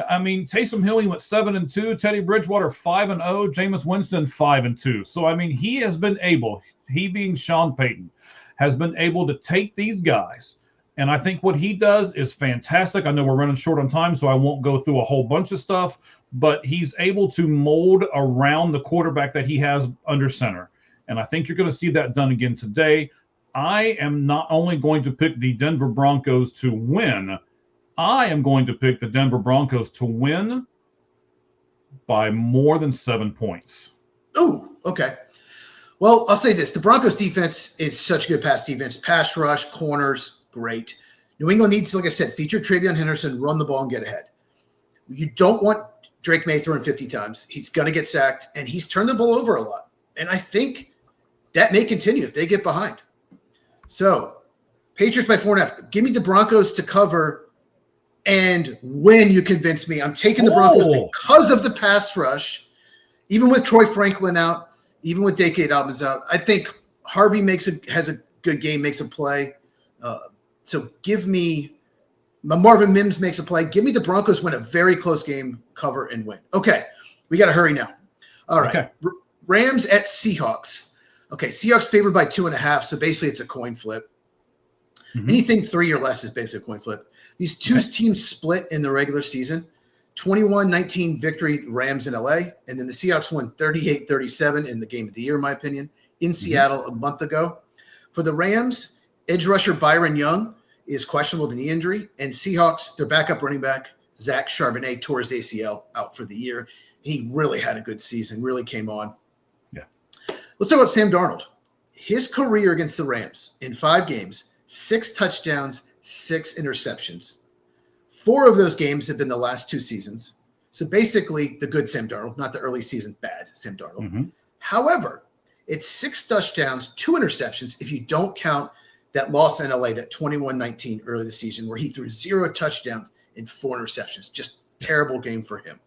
I mean, Taysom Hill, he went 7-2, Teddy Bridgewater 5-0, Jameis Winston 5-2. So I mean, he has been able, he being Sean Payton, has been able to take these guys, and I think what he does is fantastic. I know we're running short on time, so I won't go through a whole bunch of stuff, but he's able to mold around the quarterback that he has under center, and I think you're going to see that done again today. I am not only going to pick the Denver Broncos to win, I am going to pick the Denver Broncos to win by more than 7 points. Oh, okay. Well, I'll say this. The Broncos defense is such good pass defense. Pass rush, corners, great. New England needs, like I said, feature TreVeyon Henderson, run the ball and get ahead. You don't want Drake May throwing 50 times. He's going to get sacked, and he's turned the ball over a lot. And I think that may continue if they get behind. So, Patriots by 4.5. Give me the Broncos to cover, and when you convince me, I'm taking the Broncos because of the pass rush, even with Troy Franklin out. Even with Dake Dobbins out, I think Harvey has a good game, makes a play. So give me Marvin Mims makes a play. Give me the Broncos win a very close game, cover and win. Okay, we got to hurry now. All right, okay. Rams at Seahawks. Okay, Seahawks favored by 2.5. So basically, it's a coin flip. Mm-hmm. Anything 3 or less is basically a coin flip. These two teams split in the regular season. 21-19 victory, Rams in LA. And then the Seahawks won 38-37 in the game of the year, in my opinion, in Seattle a month ago. For the Rams, edge rusher Byron Young is questionable with a knee injury. And Seahawks, their backup running back, Zach Charbonnet, tore his ACL out for the year. He really had a good season, really came on. Yeah. Let's talk about Sam Darnold. His career against the Rams in 5 games, 6 touchdowns, 6 interceptions. 4 of those games have been the last 2 seasons. So basically the good Sam Darnold, not the early season bad Sam Darnold. Mm-hmm. However, it's 6 touchdowns, 2 interceptions if you don't count that loss in LA, that 21-19 early this season where he threw 0 touchdowns and 4 interceptions. Just terrible game for him.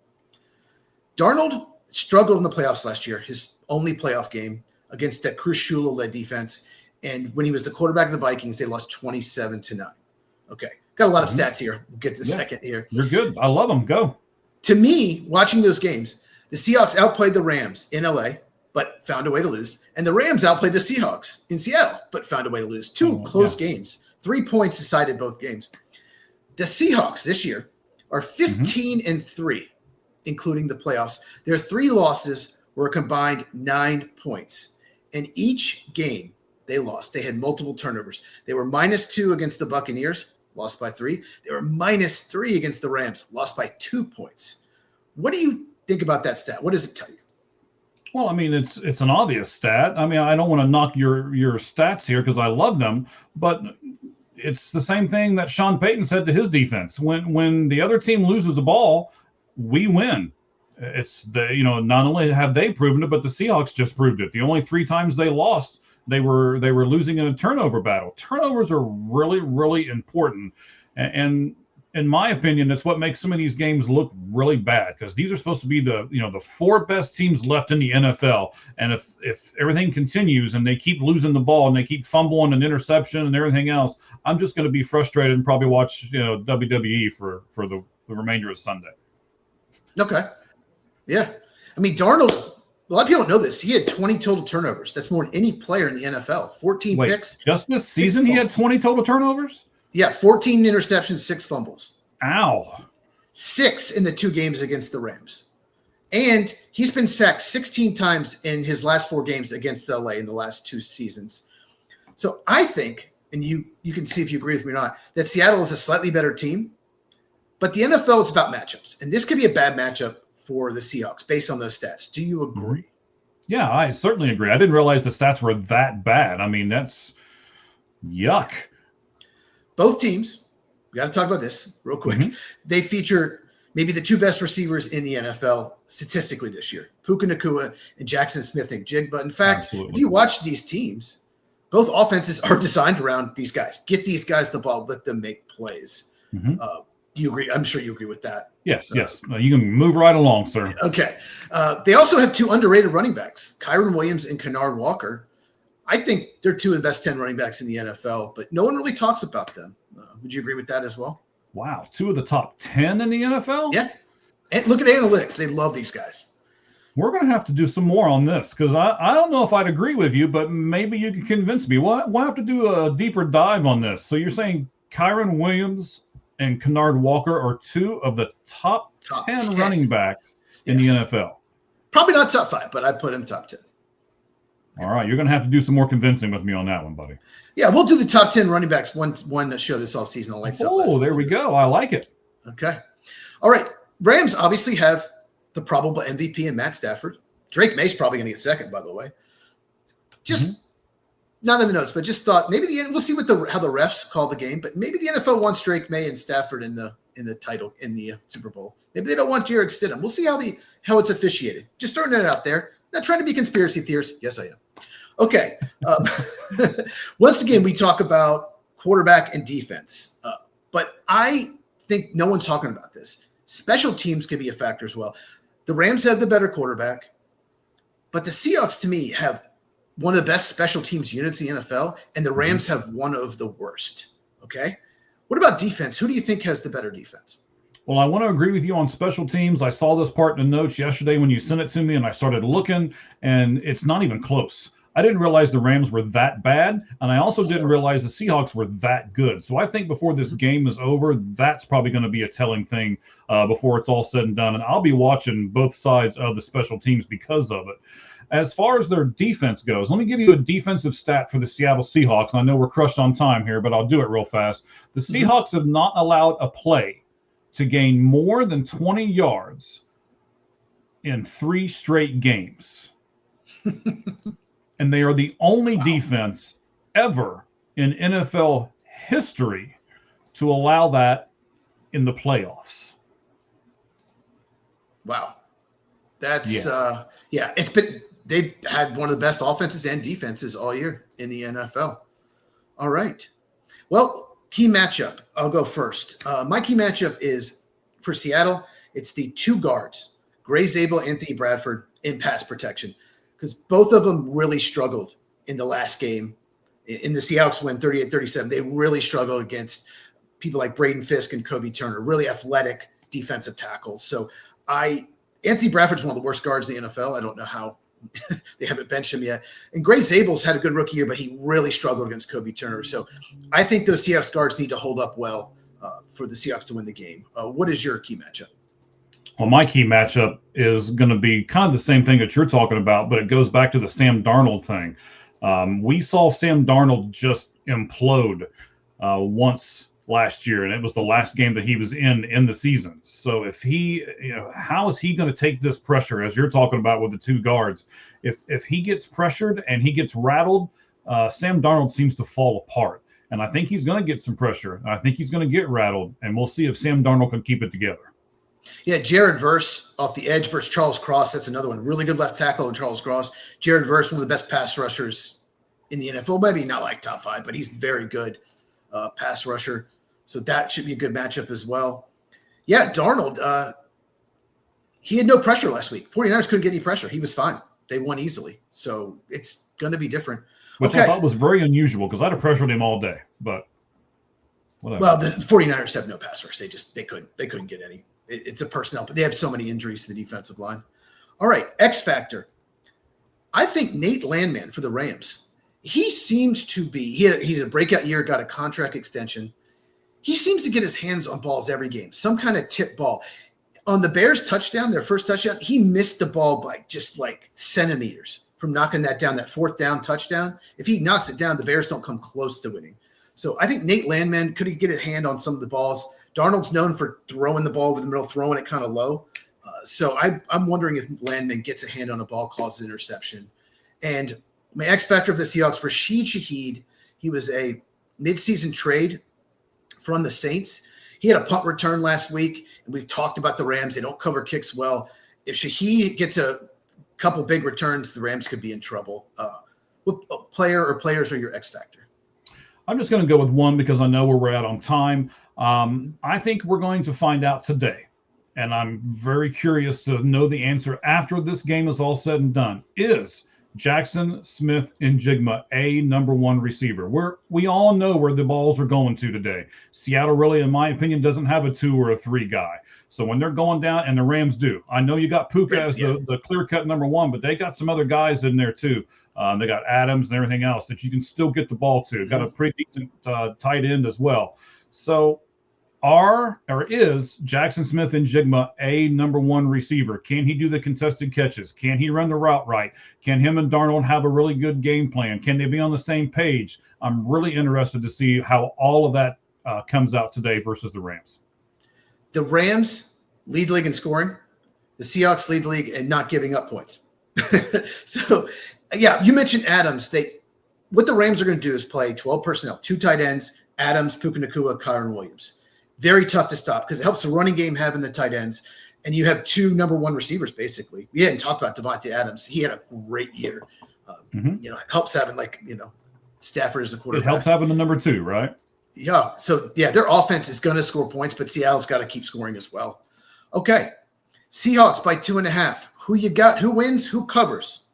Darnold struggled in the playoffs last year, his only playoff game against that Chris Shula-led defense. And when he was the quarterback of the Vikings, they lost 27-9. Okay. Got a lot of stats here. We'll get to the second here. You're good. I love them. Go. To me, watching those games, the Seahawks outplayed the Rams in LA, but found a way to lose. And the Rams outplayed the Seahawks in Seattle, but found a way to lose. 2 close games. 3 points decided both games. The Seahawks this year are 15-3, including the playoffs. Their 3 losses were a combined 9 points. And each game they lost, they had multiple turnovers. They were -2 against the Buccaneers, lost by 3. They were -3 against the Rams, lost by 2 points. What do you think about that stat? What does it tell you? Well, I mean, it's an obvious stat. I mean, I don't want to knock your stats here because I love them, but it's the same thing that Sean Payton said to his defense. When the other team loses the ball, we win. It's not only have they proven it, but the Seahawks just proved it. The only 3 times they lost, they were losing in a turnover battle. Turnovers are really, really important, and in my opinion, it's what makes some of these games look really bad, because these are supposed to be the 4 best teams left in the NFL. And if everything continues and they keep losing the ball and they keep fumbling and interception and everything else, I'm just going to be frustrated and probably watch WWE for the remainder of Sunday. Okay. Yeah. I mean, Darnold, a lot of people don't know this. He had 20 total turnovers. That's more than any player in the NFL. 14 picks. Just this season he had 20 total turnovers? Yeah, 14 interceptions, 6 fumbles. Ow. 6 in the 2 games against the Rams. And he's been sacked 16 times in his last 4 games against LA in the last 2 seasons. So I think, and you can see if you agree with me or not, that Seattle is a slightly better team. But the NFL is about matchups. And this could be a bad matchup for the Seahawks based on those stats. Do you agree? Yeah, I certainly agree. I didn't realize the stats were that bad. I mean, that's yuck. Both teams, we got to talk about this real quick. Mm-hmm. They feature maybe the 2 best receivers in the NFL statistically this year, Puka Nacua and Jackson Smith-Njigba. In fact, If you watch these teams, both offenses are designed around these guys. Get these guys the ball, let them make plays. Mm-hmm. Do you agree? I'm sure you agree with that. Yes, yes. You can move right along, sir. Okay. They also have 2 underrated running backs, Kyren Williams and Kennard Walker. I think they're 2 of the best 10 running backs in the NFL, but no one really talks about them. Would you agree with that as well? Wow. 2 of the top 10 in the NFL? Yeah. And look at analytics. They love these guys. We're going to have to do some more on this, because I don't know if I'd agree with you, but maybe you can convince me. We'll have to do a deeper dive on this. So you're saying Kyren Williams and Kennard Walker are 2 of the top 10 running backs in the NFL? Probably not top 5, but I'd put him top 10. All right, you're going to have to do some more convincing with me on that one, buddy. Yeah, we'll do the top 10 running backs one show this offseason on Lights Out. Oh, there we go. I like it. Okay. All right. Rams obviously have the probable MVP in Matt Stafford. Drake May's probably going to get second, by the way. Just not in the notes, but just thought maybe we'll see how the refs call the game, but maybe the NFL wants Drake May and Stafford in the title in the Super Bowl. Maybe they don't want Jarrett Stidham. We'll see how it's officiated. Just throwing it out there. Not trying to be conspiracy theorists. Yes, I am. Okay. Once again, we talk about quarterback and defense, but I think no one's talking about this. Special teams can be a factor as well. The Rams have the better quarterback, but the Seahawks, to me, have one of the best special teams units in the NFL, and the Rams have one of the worst. Okay. What about defense? Who do you think has the better defense? Well, I want to agree with you on special teams. I saw this part in the notes yesterday when you sent it to me, and I started looking, and it's not even close. I didn't realize the Rams were that bad, and I also didn't realize the Seahawks were that good. So I think before this game is over, that's probably going to be a telling thing before it's all said and done. And I'll be watching both sides of the special teams because of it. As far as their defense goes, let me give you a defensive stat for the Seattle Seahawks. I know we're crushed on time here, but I'll do it real fast. The Seahawks have not allowed a play to gain more than 20 yards in 3 straight games. And they are the only defense ever in NFL history to allow that in the playoffs. Wow. That's they've had one of the best offenses and defenses all year in the NFL. All right. Well, key matchup. I'll go first. My key matchup is for Seattle. It's the 2 guards, Gray Zabel, Anthony Bradford, in pass protection, because both of them really struggled in the last game. In the Seahawks win 38-37, they really struggled against people like Braden Fisk and Kobe Turner, really athletic defensive tackles. So Anthony Bradford's one of the worst guards in the NFL. I don't know how they haven't benched him yet. And Gray Zabel's had a good rookie year, but he really struggled against Kobe Turner. So I think those Seahawks guards need to hold up well for the Seahawks to win the game. What is your key matchup? Well, my key matchup is going to be kind of the same thing that you're talking about, but it goes back to the Sam Darnold thing. We saw Sam Darnold just implode once last year, and it was the last game that he was in the season. So if how is he going to take this pressure, as you're talking about with the 2 guards? If he gets pressured and he gets rattled, Sam Darnold seems to fall apart. and I think he's going to get some pressure. I think he's going to get rattled, and we'll see if Sam Darnold can keep it together. Yeah, Jared Verse off the edge versus Charles Cross. That's another one. Really good left tackle in Charles Cross. Jared Verse, one of the best pass rushers in the NFL. Maybe not like top 5, but he's very good pass rusher. So that should be a good matchup as well. Yeah, Darnold, he had no pressure last week. 49ers couldn't get any pressure. He was fine. They won easily. So it's going to be different. Which I thought was very unusual because I'd have pressured him all day. But whatever. Well, the 49ers have no pass rush. They couldn't get any. It's a personnel, but they have so many injuries to the defensive line. All right, X Factor. I think Nate Landman for the Rams. He seems to be he's a breakout year, got a contract extension. He seems to get his hands on balls every game, some kind of tip ball. On the Bears touchdown, their first touchdown, he missed the ball by just like centimeters from knocking that down, that 4th down touchdown. If he knocks it down, the Bears don't come close to winning. So I think Nate Landman could get a hand on some of the balls. Darnold's known for throwing the ball over the middle, throwing it kind of low. So I'm wondering if Landman gets a hand on a ball, causes interception. And my X factor of the Seahawks, Rashid Shaheed, he was a midseason trade from the Saints. He had a punt return last week, and we've talked about the Rams. They don't cover kicks well. If Shaheed gets a couple big returns, the Rams could be in trouble. What player or players are your X factor? I'm just going to go with one because I know where we're at on time. I think we're going to find out today, and I'm very curious to know the answer after this game is all said and done. Is Jackson Smith-Njigba a number 1 receiver? We all know where the balls are going to today. Seattle really, in my opinion, doesn't have a 2 or a 3 guy. So when they're going down, and the Rams do, I know you got Puka as the clear-cut number 1, but they got some other guys in there too. They got Adams and everything else that you can still get the ball to. Got a pretty decent tight end as well. So is Jackson Smith-Njigba a number 1 receiver? Can he do the contested catches? Can he run the route right? Can him and Darnold have a really good game plan? Can they be on the same page? I'm really interested to see how all of that comes out today versus the Rams. The Rams lead the league in scoring. The Seahawks lead the league in not giving up points. So, yeah, you mentioned Adams. What the Rams are going to do is play 12 personnel, 2 tight ends, Adams, Puka Nacua, Kyron Williams. Very tough to stop because it helps the running game having the tight ends, and you have 2 number 1 receivers basically. We hadn't talked about Devontae Adams. He had a great year. It helps having Stafford as a quarterback. It helps having the number 2, right? Yeah. So their offense is going to score points, but Seattle's got to keep scoring as well. Okay, Seahawks by 2.5. Who you got? Who wins? Who covers?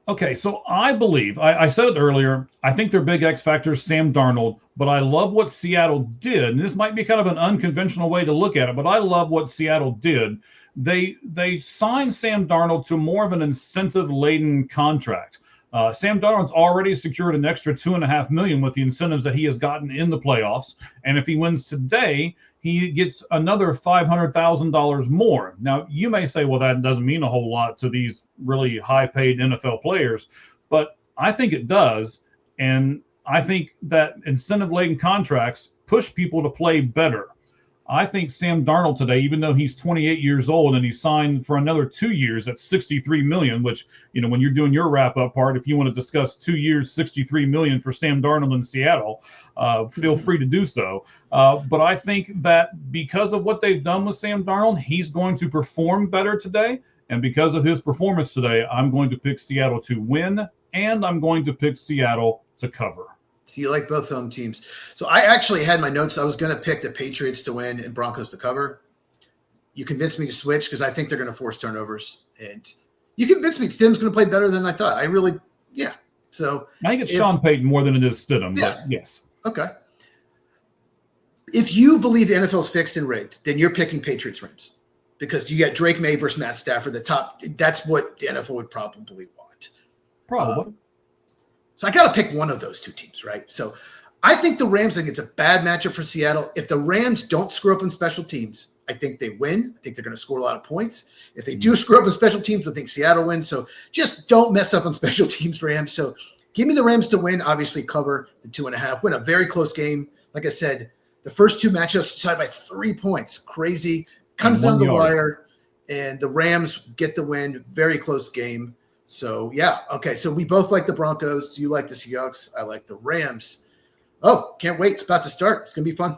Okay, so I believe, I said it earlier, I think their big X factor is Sam Darnold, but I love what Seattle did. And this might be kind of an unconventional way to look at it, but I love what Seattle did. They signed Sam Darnold to more of an incentive-laden contract. Sam Darnold's already secured an extra $2.5 million with the incentives that he has gotten in the playoffs. And if he wins today, he gets another $500,000 more. Now, you may say, well, that doesn't mean a whole lot to these really high-paid NFL players, but I think it does. And I think that incentive-laden contracts push people to play better. I think Sam Darnold today, even though he's 28 years old and he's signed for another 2 years at $63 million, which, when you're doing your wrap-up part, if you want to discuss 2 years, $63 million for Sam Darnold in Seattle, feel free to do so. But I think that because of what they've done with Sam Darnold, he's going to perform better today. And because of his performance today, I'm going to pick Seattle to win, and I'm going to pick Seattle to cover. So you like both home teams. So I actually had my notes. I was going to pick the Patriots to win and Broncos to cover. You convinced me to switch because I think they're going to force turnovers. And you convinced me Stidham's going to play better than I thought. Yeah. So I think it's Sean Payton more than it is Stidham, but yes. Okay. If you believe the NFL is fixed and rigged, then you're picking Patriots Rams because you got Drake May versus Matt Stafford. That's what the NFL would probably want. Probably. So I got to pick one of those 2 teams, right? So I think the Rams, it's a bad matchup for Seattle. If the Rams don't screw up in special teams, I think they win. I think they're going to score a lot of points. If they do screw up in special teams, I think Seattle wins. So just don't mess up on special teams, Rams. So give me the Rams to win, obviously cover the 2.5, win a very close game. Like I said, the first 2 matchups decided by 3 points. Crazy. Comes down the wire, and the Rams get the win. Very close game. So yeah, okay. So we both like the Broncos. You like the Seahawks. I like the Rams. Oh, can't wait! It's about to start. It's gonna be fun.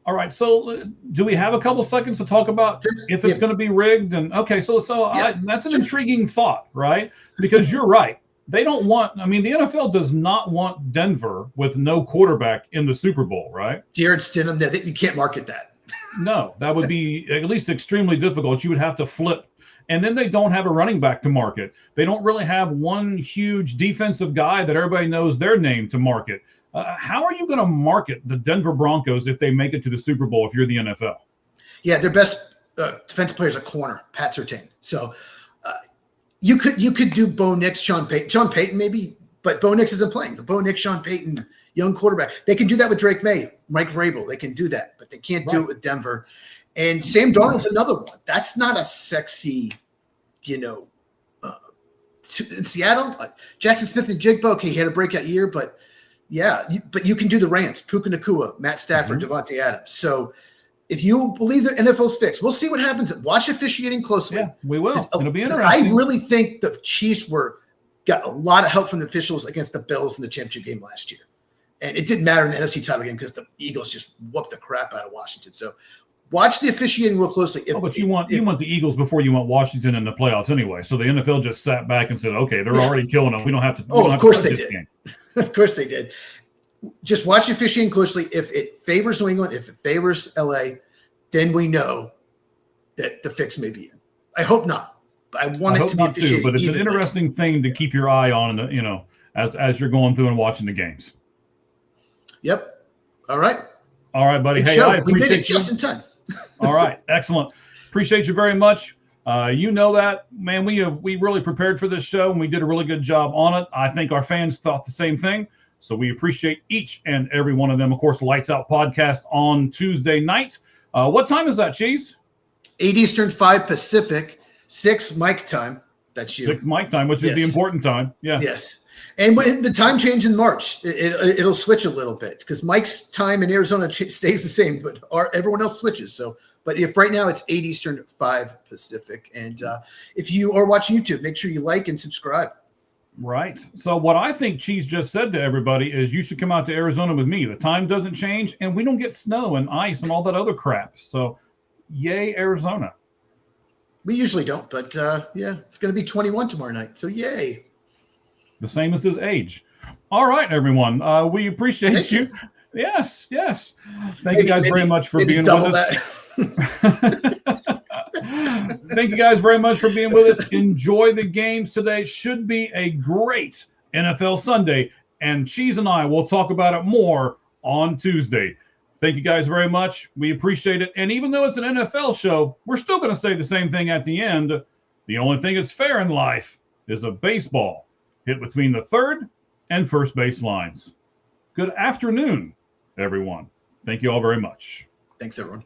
All right. So, do we have a couple seconds to talk about if it's going to be rigged? And okay, that's an intriguing thought, right? Because you're right. They don't want. I mean, the NFL does not want Denver with no quarterback in the Super Bowl, right? Jared Stidham. You can't market that. No, that would be at least extremely difficult. You would have to flip. And then they don't have a running back to market. They don't really have one huge defensive guy that everybody knows their name to market. How are you going to market the Denver Broncos if they make it to the Super Bowl if you're the NFL? Yeah, their best defensive player is a corner, Pat Surtain. So you could do Bo Nix, Sean Payton maybe, but Bo Nix isn't playing. The Bo Nix, Sean Payton, young quarterback. They can do that with Drake May, Mike Vrabel. They can do that, but they can't do it with Denver. And Sam Darnold's another one. That's not a sexy, in Seattle. Jackson Smith and Jigba, okay, he had a breakout year, but yeah, but you can do the Rams, Puka Nacua, Matt Stafford, Devontae Adams. So if you believe the NFL's fixed, we'll see what happens. Watch officiating closely. Yeah, we will. It'll be interesting. I really think the Chiefs got a lot of help from the officials against the Bills in the championship game last year. And it didn't matter in the NFC title game because the Eagles just whooped the crap out of Washington. So watch the officiating real closely. But you want the Eagles before you want Washington in the playoffs anyway. So the NFL just sat back and said, okay, they're already killing them. We don't have to. Of course they did. Of course they did. Just watch the officiating closely. If it favors New England, if it favors LA, then we know that the fix may be in. I hope not. I want it to be officiated. But it's an interesting thing to keep your eye on, as you're going through and watching the games. Yep. All right. All right, buddy. Hey, I appreciate you. We made it just in time. All right. Excellent. Appreciate you very much. You know that, man, we really prepared for this show, and we did a really good job on it. I think our fans thought the same thing. So we appreciate each and every one of them. Of course, Lights Out podcast on Tuesday night. What time is that, Cheese? 8 Eastern, 5 Pacific, 6 Mike time. That's you. 6 Mike time, which is the important time. Yeah. Yes. And when the time change in March, it'll switch a little bit because Mike's time in Arizona stays the same, but everyone else switches. So, but if right now it's 8 Eastern, 5 Pacific. And if you are watching YouTube, make sure you like and subscribe. Right. So what I think Cheese just said to everybody is you should come out to Arizona with me. The time doesn't change, and we don't get snow and ice and all that other crap. So yay, Arizona. We usually don't, but it's going to be 21 tomorrow night. So yay. The same as his age. All right, everyone. We appreciate you. Yes. Thank you guys very much for being with us. Thank you guys very much for being with us. Enjoy the games today. Should be a great NFL Sunday. And Cheese and I will talk about it more on Tuesday. Thank you guys very much. We appreciate it. And even though it's an NFL show, we're still going to say the same thing at the end. The only thing that's fair in life is a baseball hit between the third and first base lines. Good afternoon, everyone. Thank you all very much. Thanks, everyone.